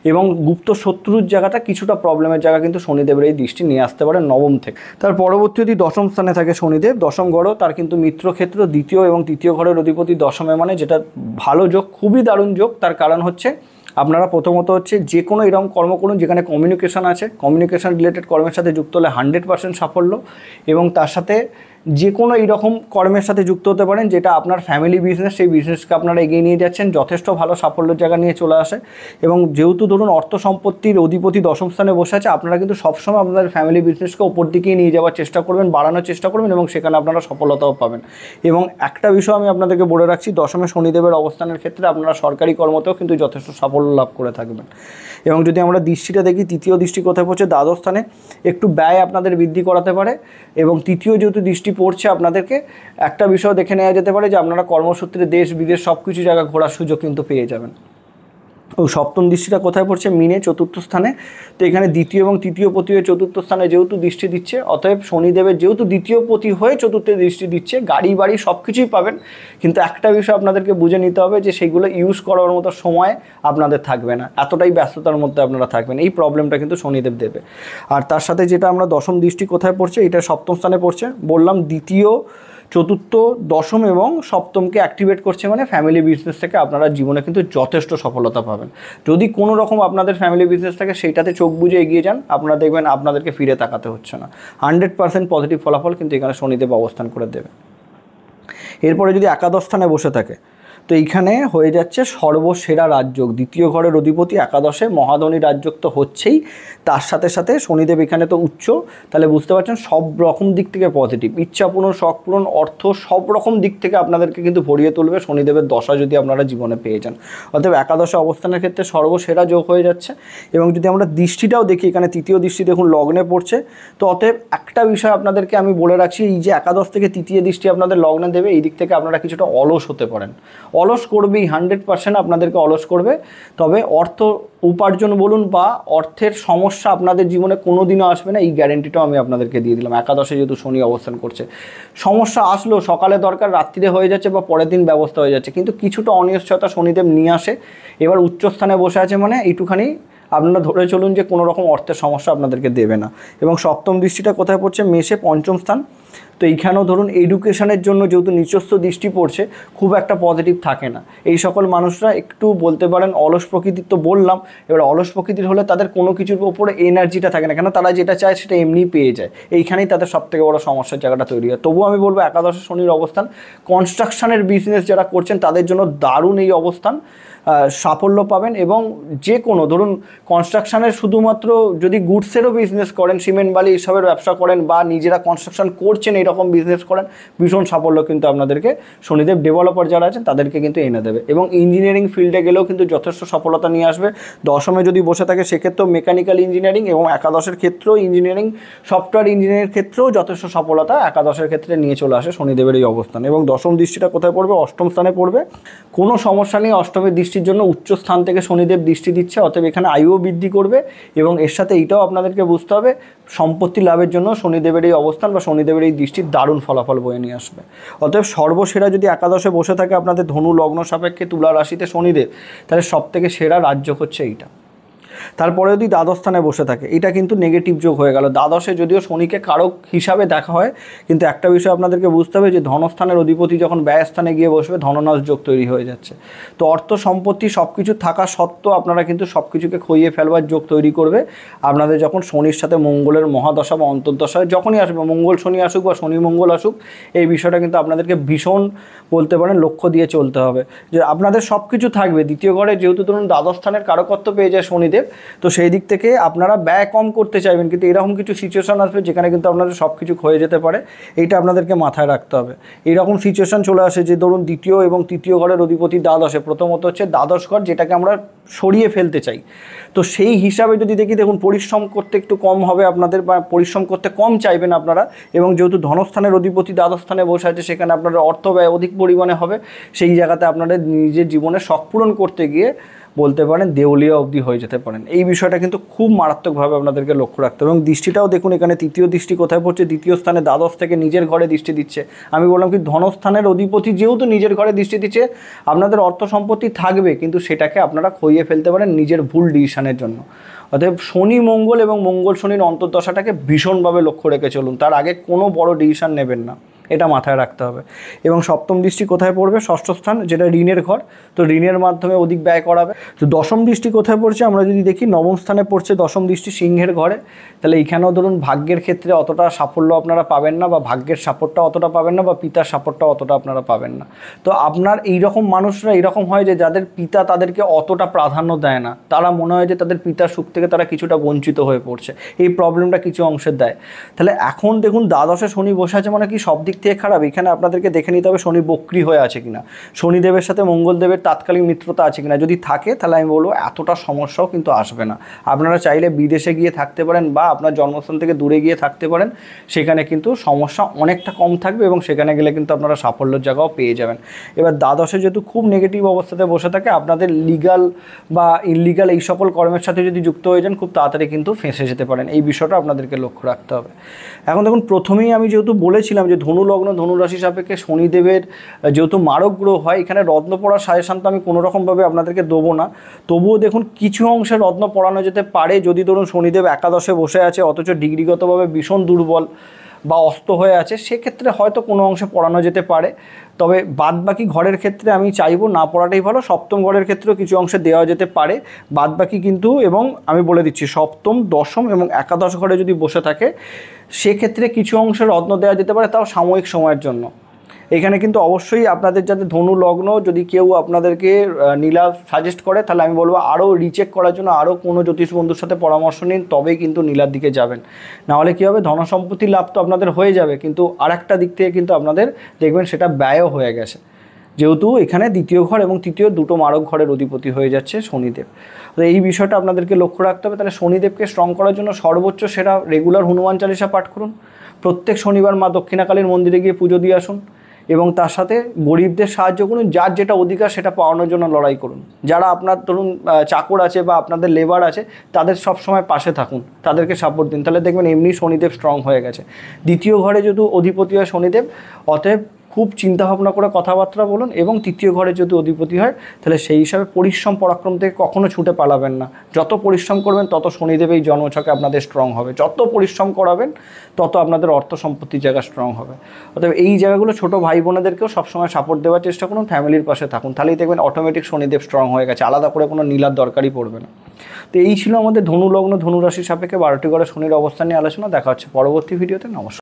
এবং গুপ্ত শত্রুর জায়গাটা কিছুটা প্রবলেমের জায়গা কিন্তু শনিদেবের এই দৃষ্টি নিয়ে আসতে পারে নবম থেকে। তার পরবর্তী যদি দশম স্থানে থাকে শনিদেব, দশম ঘরও তার কিন্তু মিত্রক্ষেত্র, দ্বিতীয় এবং তৃতীয় ঘরের অধিপতি দশমে, মানে যেটা ভালো যোগ, খুবই দারুণ যোগ। তার কারণ হচ্ছে আপনারা প্রথমত হচ্ছে যে কোনো এরকম কর্ম করুন যেখানে কমিউনিকেশান আছে, কমিউনিকেশান রিলেটেড কর্মের সাথে যুক্ত হলে 100% সাফল্য। এবং তার সাথে যে কোনো এইরকম কর্মের সাথে যুক্ত হতে পারেন যেটা আপনার ফ্যামিলি বিজনেস, সেই বিজনেসকে আপনারা এগিয়ে নিয়ে যাচ্ছেন, যথেষ্ট ভালো সাফল্যের জায়গা নিয়ে চলে আসে। এবং যেহেতু ধরুন অর্থ সম্পত্তির অধিপতি দশম স্থানে বসে আছে, আপনারা কিন্তু সবসময় আপনাদের ফ্যামিলি বিজনেসকে ওপর দিকেই নিয়ে যাওয়ার চেষ্টা করবেন, বাড়ানোর চেষ্টা করবেন এবং সেখানে আপনারা সফলতাও পাবেন। এবং একটা বিষয় আমি আপনাদেরকে বলে রাখছি, দশমে শনিদেবের অবস্থানের ক্ষেত্রে আপনারা সরকারি কর্মতেও কিন্তু যথেষ্ট সাফল্য লাভ করে থাকবেন। এবং যদি আমরা দৃষ্টিটা দেখি, তৃতীয় দৃষ্টি কোথায় পড়ছে? দ্বাদশ স্থানে। একটু ব্যয় আপনাদের বৃদ্ধি করাতে পারে। এবং তৃতীয় যেহেতু দৃষ্টি পড়ছে, আপনাদেরকে একটা বিষয় দেখে নেওয়া যেতে পারে যে আপনারা কর্মসূত্রে দেশ বিদেশ সব কিছু জায়গা ঘোরার সুযোগ কিন্তু পেয়ে যাবেন। ও সপ্তম দৃষ্টিটা কোথায় পড়ছে? মিনে, চতুর্থ স্থানে। তো এখানে দ্বিতীয় এবং তৃতীয় পতি হয়ে চতুর্থ স্থানে যেহেতু দৃষ্টি দিচ্ছে, অতএব শনিদেবের যেহেতু দ্বিতীয় পতি হয়ে চতুর্থে দৃষ্টি দিচ্ছে, গাড়ি বাড়ি সব কিছুই পাবেন। কিন্তু একটা বিষয় আপনাদেরকে বুঝে নিতে হবে যে সেগুলো ইউজ করার মতো সময় আপনাদের থাকবে না, এতটাই ব্যস্ততার মধ্যে আপনারা থাকবেন। এই প্রবলেমটা কিন্তু শনিদেব দেবে। আর তার সাথে যেটা আমরা দশম দৃষ্টি কোথায় পড়ছে, এটা সপ্তম স্থানে পড়ছে। বললাম দ্বিতীয়, চতুর্থ, দশম এবং সপ্তমকে অ্যাক্টিভেট করছে, মানে ফ্যামিলি বিজনেস থেকে আপনারা জীবনে কিন্তু যথেষ্ট সফলতা পাবেন। যদি কোনো রকম আপনাদের ফ্যামিলি বিজনেস থাকে সেইটাতে চোখ বুজে এগিয়ে যান, আপনারা দেখবেন আপনাদেরকে ফিরে তাকাতে হচ্ছে না। 100% পজিটিভ ফলাফল কিন্তু এখানে শনিদেব অবস্থান করে দেবে। এরপরে যদি একাদশ স্থানে বসে থাকে, তো এইখানে হয়ে যাচ্ছে সর্বসেরা রাজযোগ। দ্বিতীয় ঘরের অধিপতি একাদশে, মহাধনী রাজযোগ তো হচ্ছেই, তার সাথে সাথে শনিদেব এখানে তো উচ্চ। তাহলে বুঝতে পারছেন সব রকম দিক থেকে পজিটিভ, ইচ্ছা পূরণ, শখ পূরণ, অর্থ, সব রকম দিক থেকে আপনাদেরকে কিন্তু ভরিয়ে তুলবে শনিদেবের দশা যদি আপনারা জীবনে পেয়ে যান। অতএব একাদশে অবস্থানের ক্ষেত্রে সর্বসেরা যোগ হয়ে যাচ্ছে। এবং যদি আমরা দৃষ্টিটাও দেখি, এখানে তৃতীয় দৃষ্টি দেখুন লগ্নে পড়ছে। তো অতএব একটা বিষয় আপনাদেরকে আমি বলে রাখছি, এই যে একাদশ থেকে তৃতীয় দৃষ্টি আপনাদের লগ্নে দেবে, এই দিক থেকে আপনারা কিছুটা অলস হতে পারেন। অলস করবেই, 100% আপনাদেরকে অলস করবে। তবে অর্থ উপার্জন বলুন বা অর্থের সমস্যা আপনাদের জীবনে কোনো দিনও আসবে না, এই গ্যারেন্টিটাও আমি আপনাদেরকে দিয়ে দিলাম। একাদশে যেহেতু শনি অবস্থান করছে, সমস্যা আসলেও সকালে দরকার, রাত্রিরে হয়ে যাচ্ছে বা পরের দিন ব্যবস্থা হয়ে যাচ্ছে, কিন্তু কিছুটা অনিশ্চয়তা শনিদেব নিয়ে আসে। এবার উচ্চস্থানে বসে আছে মানে এইটুখানি আপনারা ধরে চলুন যে কোনো রকম অর্থের সমস্যা আপনাদেরকে দেবে না। এবং সপ্তম দৃষ্টিটা কোথায় পড়ছে? মেষে, পঞ্চম স্থান। তো এইখানেও ধরুন এডুকেশনের জন্য যেহেতু নিচস্থ দৃষ্টি পড়ছে, খুব একটা পজিটিভ থাকে না। এই সকল মানুষরা একটু বলতে পারেন অলস প্রকৃতির, তো বললাম। এবার অলস প্রকৃতির হলে তাদের কোনো কিছুর ওপরে এনার্জিটা থাকে না, কেন তারা যেটা চায় সেটা এমনিই পেয়ে যায়। এইখানেই তাদের সবথেকে বড় সমস্যার জায়গাটা তৈরি হয়। তবুও আমি বলবো একাদশে শনির অবস্থান, কনস্ট্রাকশনের বিজনেস যারা করছেন তাদের জন্য দারুণ এই অবস্থান, সাফল্য পাবেন। এবং যে কোনো ধরুন কনস্ট্রাকশানের শুধুমাত্র যদি গুডসেরও বিজনেস করেন, সিমেন্ট বালি এসবের ব্যবসা করেন বা নিজেরা কনস্ট্রাকশন করছেন এইরকম বিজনেস করেন, ভীষণ সাফল্য কিন্তু আপনাদেরকে শনিদেব, ডেভেলপার যারা আছেন তাদেরকে কিন্তু এনে দেবে। এবং ইঞ্জিনিয়ারিং ফিল্ডে গেলেও কিন্তু যথেষ্ট সফলতা নিয়ে আসবে। দশমে যদি বসে থাকে সেক্ষেত্রেও মেকানিক্যাল ইঞ্জিনিয়ারিং, এবং একাদশের ক্ষেত্রেও ইঞ্জিনিয়ারিং, সফটওয়্যার ইঞ্জিনিয়ারিং ক্ষেত্রেও যথেষ্ট সফলতা একাদশের ক্ষেত্রে নিয়ে চলে আসে শনিদেবের এই অবস্থান। এবং দশম দৃষ্টিটা কোথায় পড়বে? অষ্টম স্থানে পড়বে। কোনো সমস্যা নেই, অষ্টমের দৃষ্টির জন্য উচ্চ স্থান থেকে শনিদেব দৃষ্টি দিচ্ছে, অতএব এখানে আয়ুও বৃদ্ধি করবে। এবং এর সাথে এইটাও আপনাদেরকে বুঝতে হবে, সম্পত্তি লাভের জন্য শনিদেবের এই অবস্থান বা শনিদেবের এই দৃষ্টির দারুণ ফলাফল বয়ে নিয়ে আসবে। অতএব সর্বসেরা যদি একাদশে বসে থাকে আপনাদের ধনু লগ্ন সাপেক্ষে তুলা রাশিতে শনিদেব, তাহলে সবথেকে সেরা রাজ্য হচ্ছে এইটা। তারপরে যদি দ্বাদশ স্থানে বসে থাকে, এটা কিন্তু নেগেটিভ যোগ হয়ে গেল। দ্বাদশে যদিও শনিকে কারক হিসাবে দেখা হয়, কিন্তু একটা বিষয় আপনাদেরকে বুঝতে হবে যে ধনস্থানের অধিপতি যখন ব্যয়স্থানে গিয়ে বসবে, ধননাশ যোগ তৈরি হয়ে যাচ্ছে। তো অর্থ সম্পত্তি সব কিছু থাকা সত্ত্বেও আপনারা কিন্তু সব কিছুকে খইয়ে ফেলবার যোগ তৈরি করবে আপনাদের যখন শনির সাথে মঙ্গলের মহাদশা বা অন্তর্দশা যখনই আসবে, মঙ্গল শনি আসুক বা শনি মঙ্গল আসুক, এই বিষয়টা কিন্তু আপনাদেরকে ভীষণ বলতে পারেন লক্ষ্য দিয়ে চলতে হবে যে আপনাদের সব কিছু থাকবে। দ্বিতীয় ঘরে যেহেতু ধরুন দ্বাদশ স্থানের কারকত্ব পেয়ে যায় শনিদেব, তো সেই দিক থেকে আপনারা ব্যয় কম করতে চাইবেন, কিন্তু এরকম কিছু সিচুয়েশান আসবে যেখানে কিন্তু আপনাদের সব কিছু হয়ে যেতে পারে। এইটা আপনাদেরকে মাথায় রাখতে হবে। এইরকম সিচুয়েশান চলে আসে যে ধরুন দ্বিতীয় এবং তৃতীয় ঘরের অধিপতি দ্বাদশে, প্রথমত হচ্ছে দ্বাদশ ঘর যেটাকে আমরা সরিয়ে ফেলতে চাই। তো সেই হিসাবে যদি দেখি, দেখুন পরিশ্রম করতে একটু কম হবে আপনাদের, বা পরিশ্রম করতে কম চাইবেন আপনারা। এবং যেহেতু ধনস্থানের অধিপতি দ্বাদশ স্থানে বসে আছে, সেখানে আপনাদের অর্থ ব্যয় অধিক পরিমাণে হবে। সেই জায়গাতে আপনাদের নিজের জীবনে শখ পূরণ করতে গিয়ে বলতে পারেন দেউলিয়া অবধি হয়ে যেতে পারেন। এই বিষয়টা কিন্তু খুব মারাত্মকভাবে আপনাদেরকে লক্ষ্য রাখতে হবে। এবং দৃষ্টিটাও দেখুন, এখানে তৃতীয় দৃষ্টি কোথায় পড়ছে? দ্বিতীয় স্থানে, দ্বাদশ থেকে নিজের ঘরে দৃষ্টি দিচ্ছে। আমি বললাম কি ধনস্থানের অধিপতি যেহেতু নিজের ঘরে দৃষ্টি দিচ্ছে, আপনাদের অর্থ সম্পত্তি থাকবে, কিন্তু সেটাকে আপনারা খইয়ে ফেলতে পারেন নিজের ভুল ডিসিশনের জন্য। অতএব শনি মঙ্গল এবং মঙ্গল শনির অন্তর্দশাটাকে ভীষণভাবে লক্ষ্য রেখে চলুন, তার আগে কোনো বড় ডিসিশন নেবেন না। এটা মাথায় রাখতে হবে। এবং সপ্তম দৃষ্টি কোথায় পড়বে? ষষ্ঠ স্থান, যেটা ঋণের ঘর, তো ঋণের মাধ্যমে অধিক ব্যয় করাবে। তো দশম দৃষ্টি কোথায় পড়ছে আমরা যদি দেখি, নবম স্থানে পড়ছে দশম দৃষ্টি সিংহের ঘরে। তাহলে এইখানেও ধরুন ভাগ্যের ক্ষেত্রে অতটা সাফল্য আপনারা পাবেন না, বা ভাগ্যের সাপোর্টটা অতটা পাবেন না, বা পিতার সাপোর্টটা অতটা আপনারা পাবেন না। তো আপনার এইরকম মানুষরা এরকম হয় যে যাদের পিতা তাদেরকে অতটা প্রাধান্য দেয় না, তারা মনে হয় যে তাদের পিতার সুখ থেকে তারা কিছুটা বঞ্চিত হয়ে পড়ছে, এই প্রবলেমটা কিছু অংশের দেয়। তাহলে এখন দেখুন দ্বাদশে শনি বসে আছে মানে কি সব দিক থেকে খারাপ? এখানে আপনাদেরকে দেখে নিতে হবে শনি বক্রি হয়ে আছে কিনা, শনিদেবের সাথে মঙ্গলদেবের তাৎকালিক মিত্রতা আছে কিনা। যদি থাকে তাহলে আমি বলবো এতটা সমস্যাও কিন্তু আসবে না। আপনারা চাইলে বিদেশে গিয়ে থাকতে পারেন বা আপনার জন্মস্থান থেকে দূরে গিয়ে থাকতে পারেন, সেখানে কিন্তু সমস্যা অনেকটা কম থাকবে এবং সেখানে গেলে কিন্তু আপনারা সাফল্যের জায়গাও পেয়ে যাবেন। এবার দ্বাদশে যেহেতু খুব নেগেটিভ অবস্থাতে বসে থাকে, আপনাদের লিগাল বা ইললিগাল এই সকল কর্মের সাথে যদি যুক্ত হয়ে যান খুব তাড়াতাড়ি কিন্তু ফেঁসে যেতে পারেন। এই বিষয়টা আপনাদেরকে লক্ষ্য রাখতে হবে। এখন দেখুন প্রথমেই আমি যেহেতু বলেছিলাম যে ধনু লগ্ন ধনু রাশি সাপেক্ষে শনিদেবের যেহেতু মারক গ্রহ হয়, এখানে রত্ন পড়ার সাজেশন তো আমি কোনোরকমভাবে আপনাদেরকে দেবো না। তবুও দেখুন কিছু অংশে রত্ন পড়ানো যেতে পারে। যদি ধরুন শনিদেব একাদশে বসে আছে অথচ ডিগ্রিগতভাবে ভীষণ দুর্বল বা অস্ত হয়ে আছে, সেক্ষেত্রে হয়তো কোনো অংশে পড়ানো যেতে পারে। তবে বাদবাকি ঘরের ক্ষেত্রে আমি চাইবো না পড়াটাই ভালো। সপ্তম ঘরের ক্ষেত্রেও কিছু অংশে দেওয়া যেতে পারে, বাদবাকি কিন্তু, এবং আমি বলে দিচ্ছি সপ্তম দশম এবং একাদশ ঘরে যদি বসে থাকে সেক্ষেত্রে কিছু অংশে রত্ন দেওয়া যেতে পারে, তাও সাময়িক সময়ের জন্য। এখানে কিন্তু অবশ্যই আপনাদের যাতে ধনু লগ্ন, যদি কেউ আপনাদেরকে নীলা সাজেস্ট করে তাহলে আমি বলবো আরও রিচেক করার জন্য আরও কোনো জ্যোতিষ বন্ধুর সাথে পরামর্শ নিন, তবেই কিন্তু নীলার দিকে যাবেন। নাহলে কী হবে, ধনসম্পত্তি লাভ তো আপনাদের হয়ে যাবে, কিন্তু আরেকটা দিক থেকে কিন্তু আপনাদের দেখবেন সেটা ব্যয়ও হয়ে গেছে, যেহেতু এখানে দ্বিতীয় ঘর এবং তৃতীয় দুটো মারক ঘরের অধিপতি হয়ে যাচ্ছে শনিদেব। তো এই বিষয়টা আপনাদেরকে লক্ষ্য রাখতে হবে। তাহলে শনিদেবকে স্ট্রং করার জন্য সর্বোচ্চ সেরা রেগুলার হনুমান চালিসা পাঠ করুন, প্রত্যেক শনিবার মা দক্ষিণাকালীর মন্দিরে গিয়ে পুজো দিয়ে আসুন, এবং তার সাথে গরিবদের সাহায্য করুন, যার যেটা অধিকার সেটা পাওয়ানোর জন্য লড়াই করুন। যারা আপনার ধরুন চাকর আছে বা আপনাদের লেবার আছে তাদের সবসময় পাশে থাকুন, তাদেরকে সাপোর্ট দিন, তাহলে দেখবেন এমনি শনিদেব স্ট্রং হয়ে গেছে। দ্বিতীয় ঘরে যেহেতু অধিপতি হয় শনিদেব, অতএব খুব চিন্তাভাবনা করে কথাবার্তা বলুন, এবং তৃতীয় ঘরে যদি অধিপতি হয় তাহলে সেই হিসাবে পরিশ্রম পরাক্রম থেকে কখনো ছুটে পালাবেন না। যত পরিশ্রম করবেন তত শনিদেব এই জন্মছকে আপনাদের স্ট্রং হবে, যত পরিশ্রম করাবেন তত আপনাদের অর্থ সম্পত্তির জায়গা স্ট্রং হবে। অতএব এই জায়গাগুলো ছোটো ভাই বোনেদেরকেও সবসময় সাপোর্ট দেওয়ার চেষ্টা করুন, ফ্যামিলির পাশে থাকুন, তাহলেই দেখবেন অটোমেটিক শনিদেব স্ট্রং হয়ে গেছে, আলাদা করে কোনো নীলার দরকারই পড়বে না। তো এই ছিল আমাদের ধনু লগ্ন ধনু রাশির সাপেক্ষে 12টি ঘরে শনির অবস্থান নিয়ে আলোচনা। দেখা হচ্ছে পরবর্তী ভিডিওতে। নমস্কার।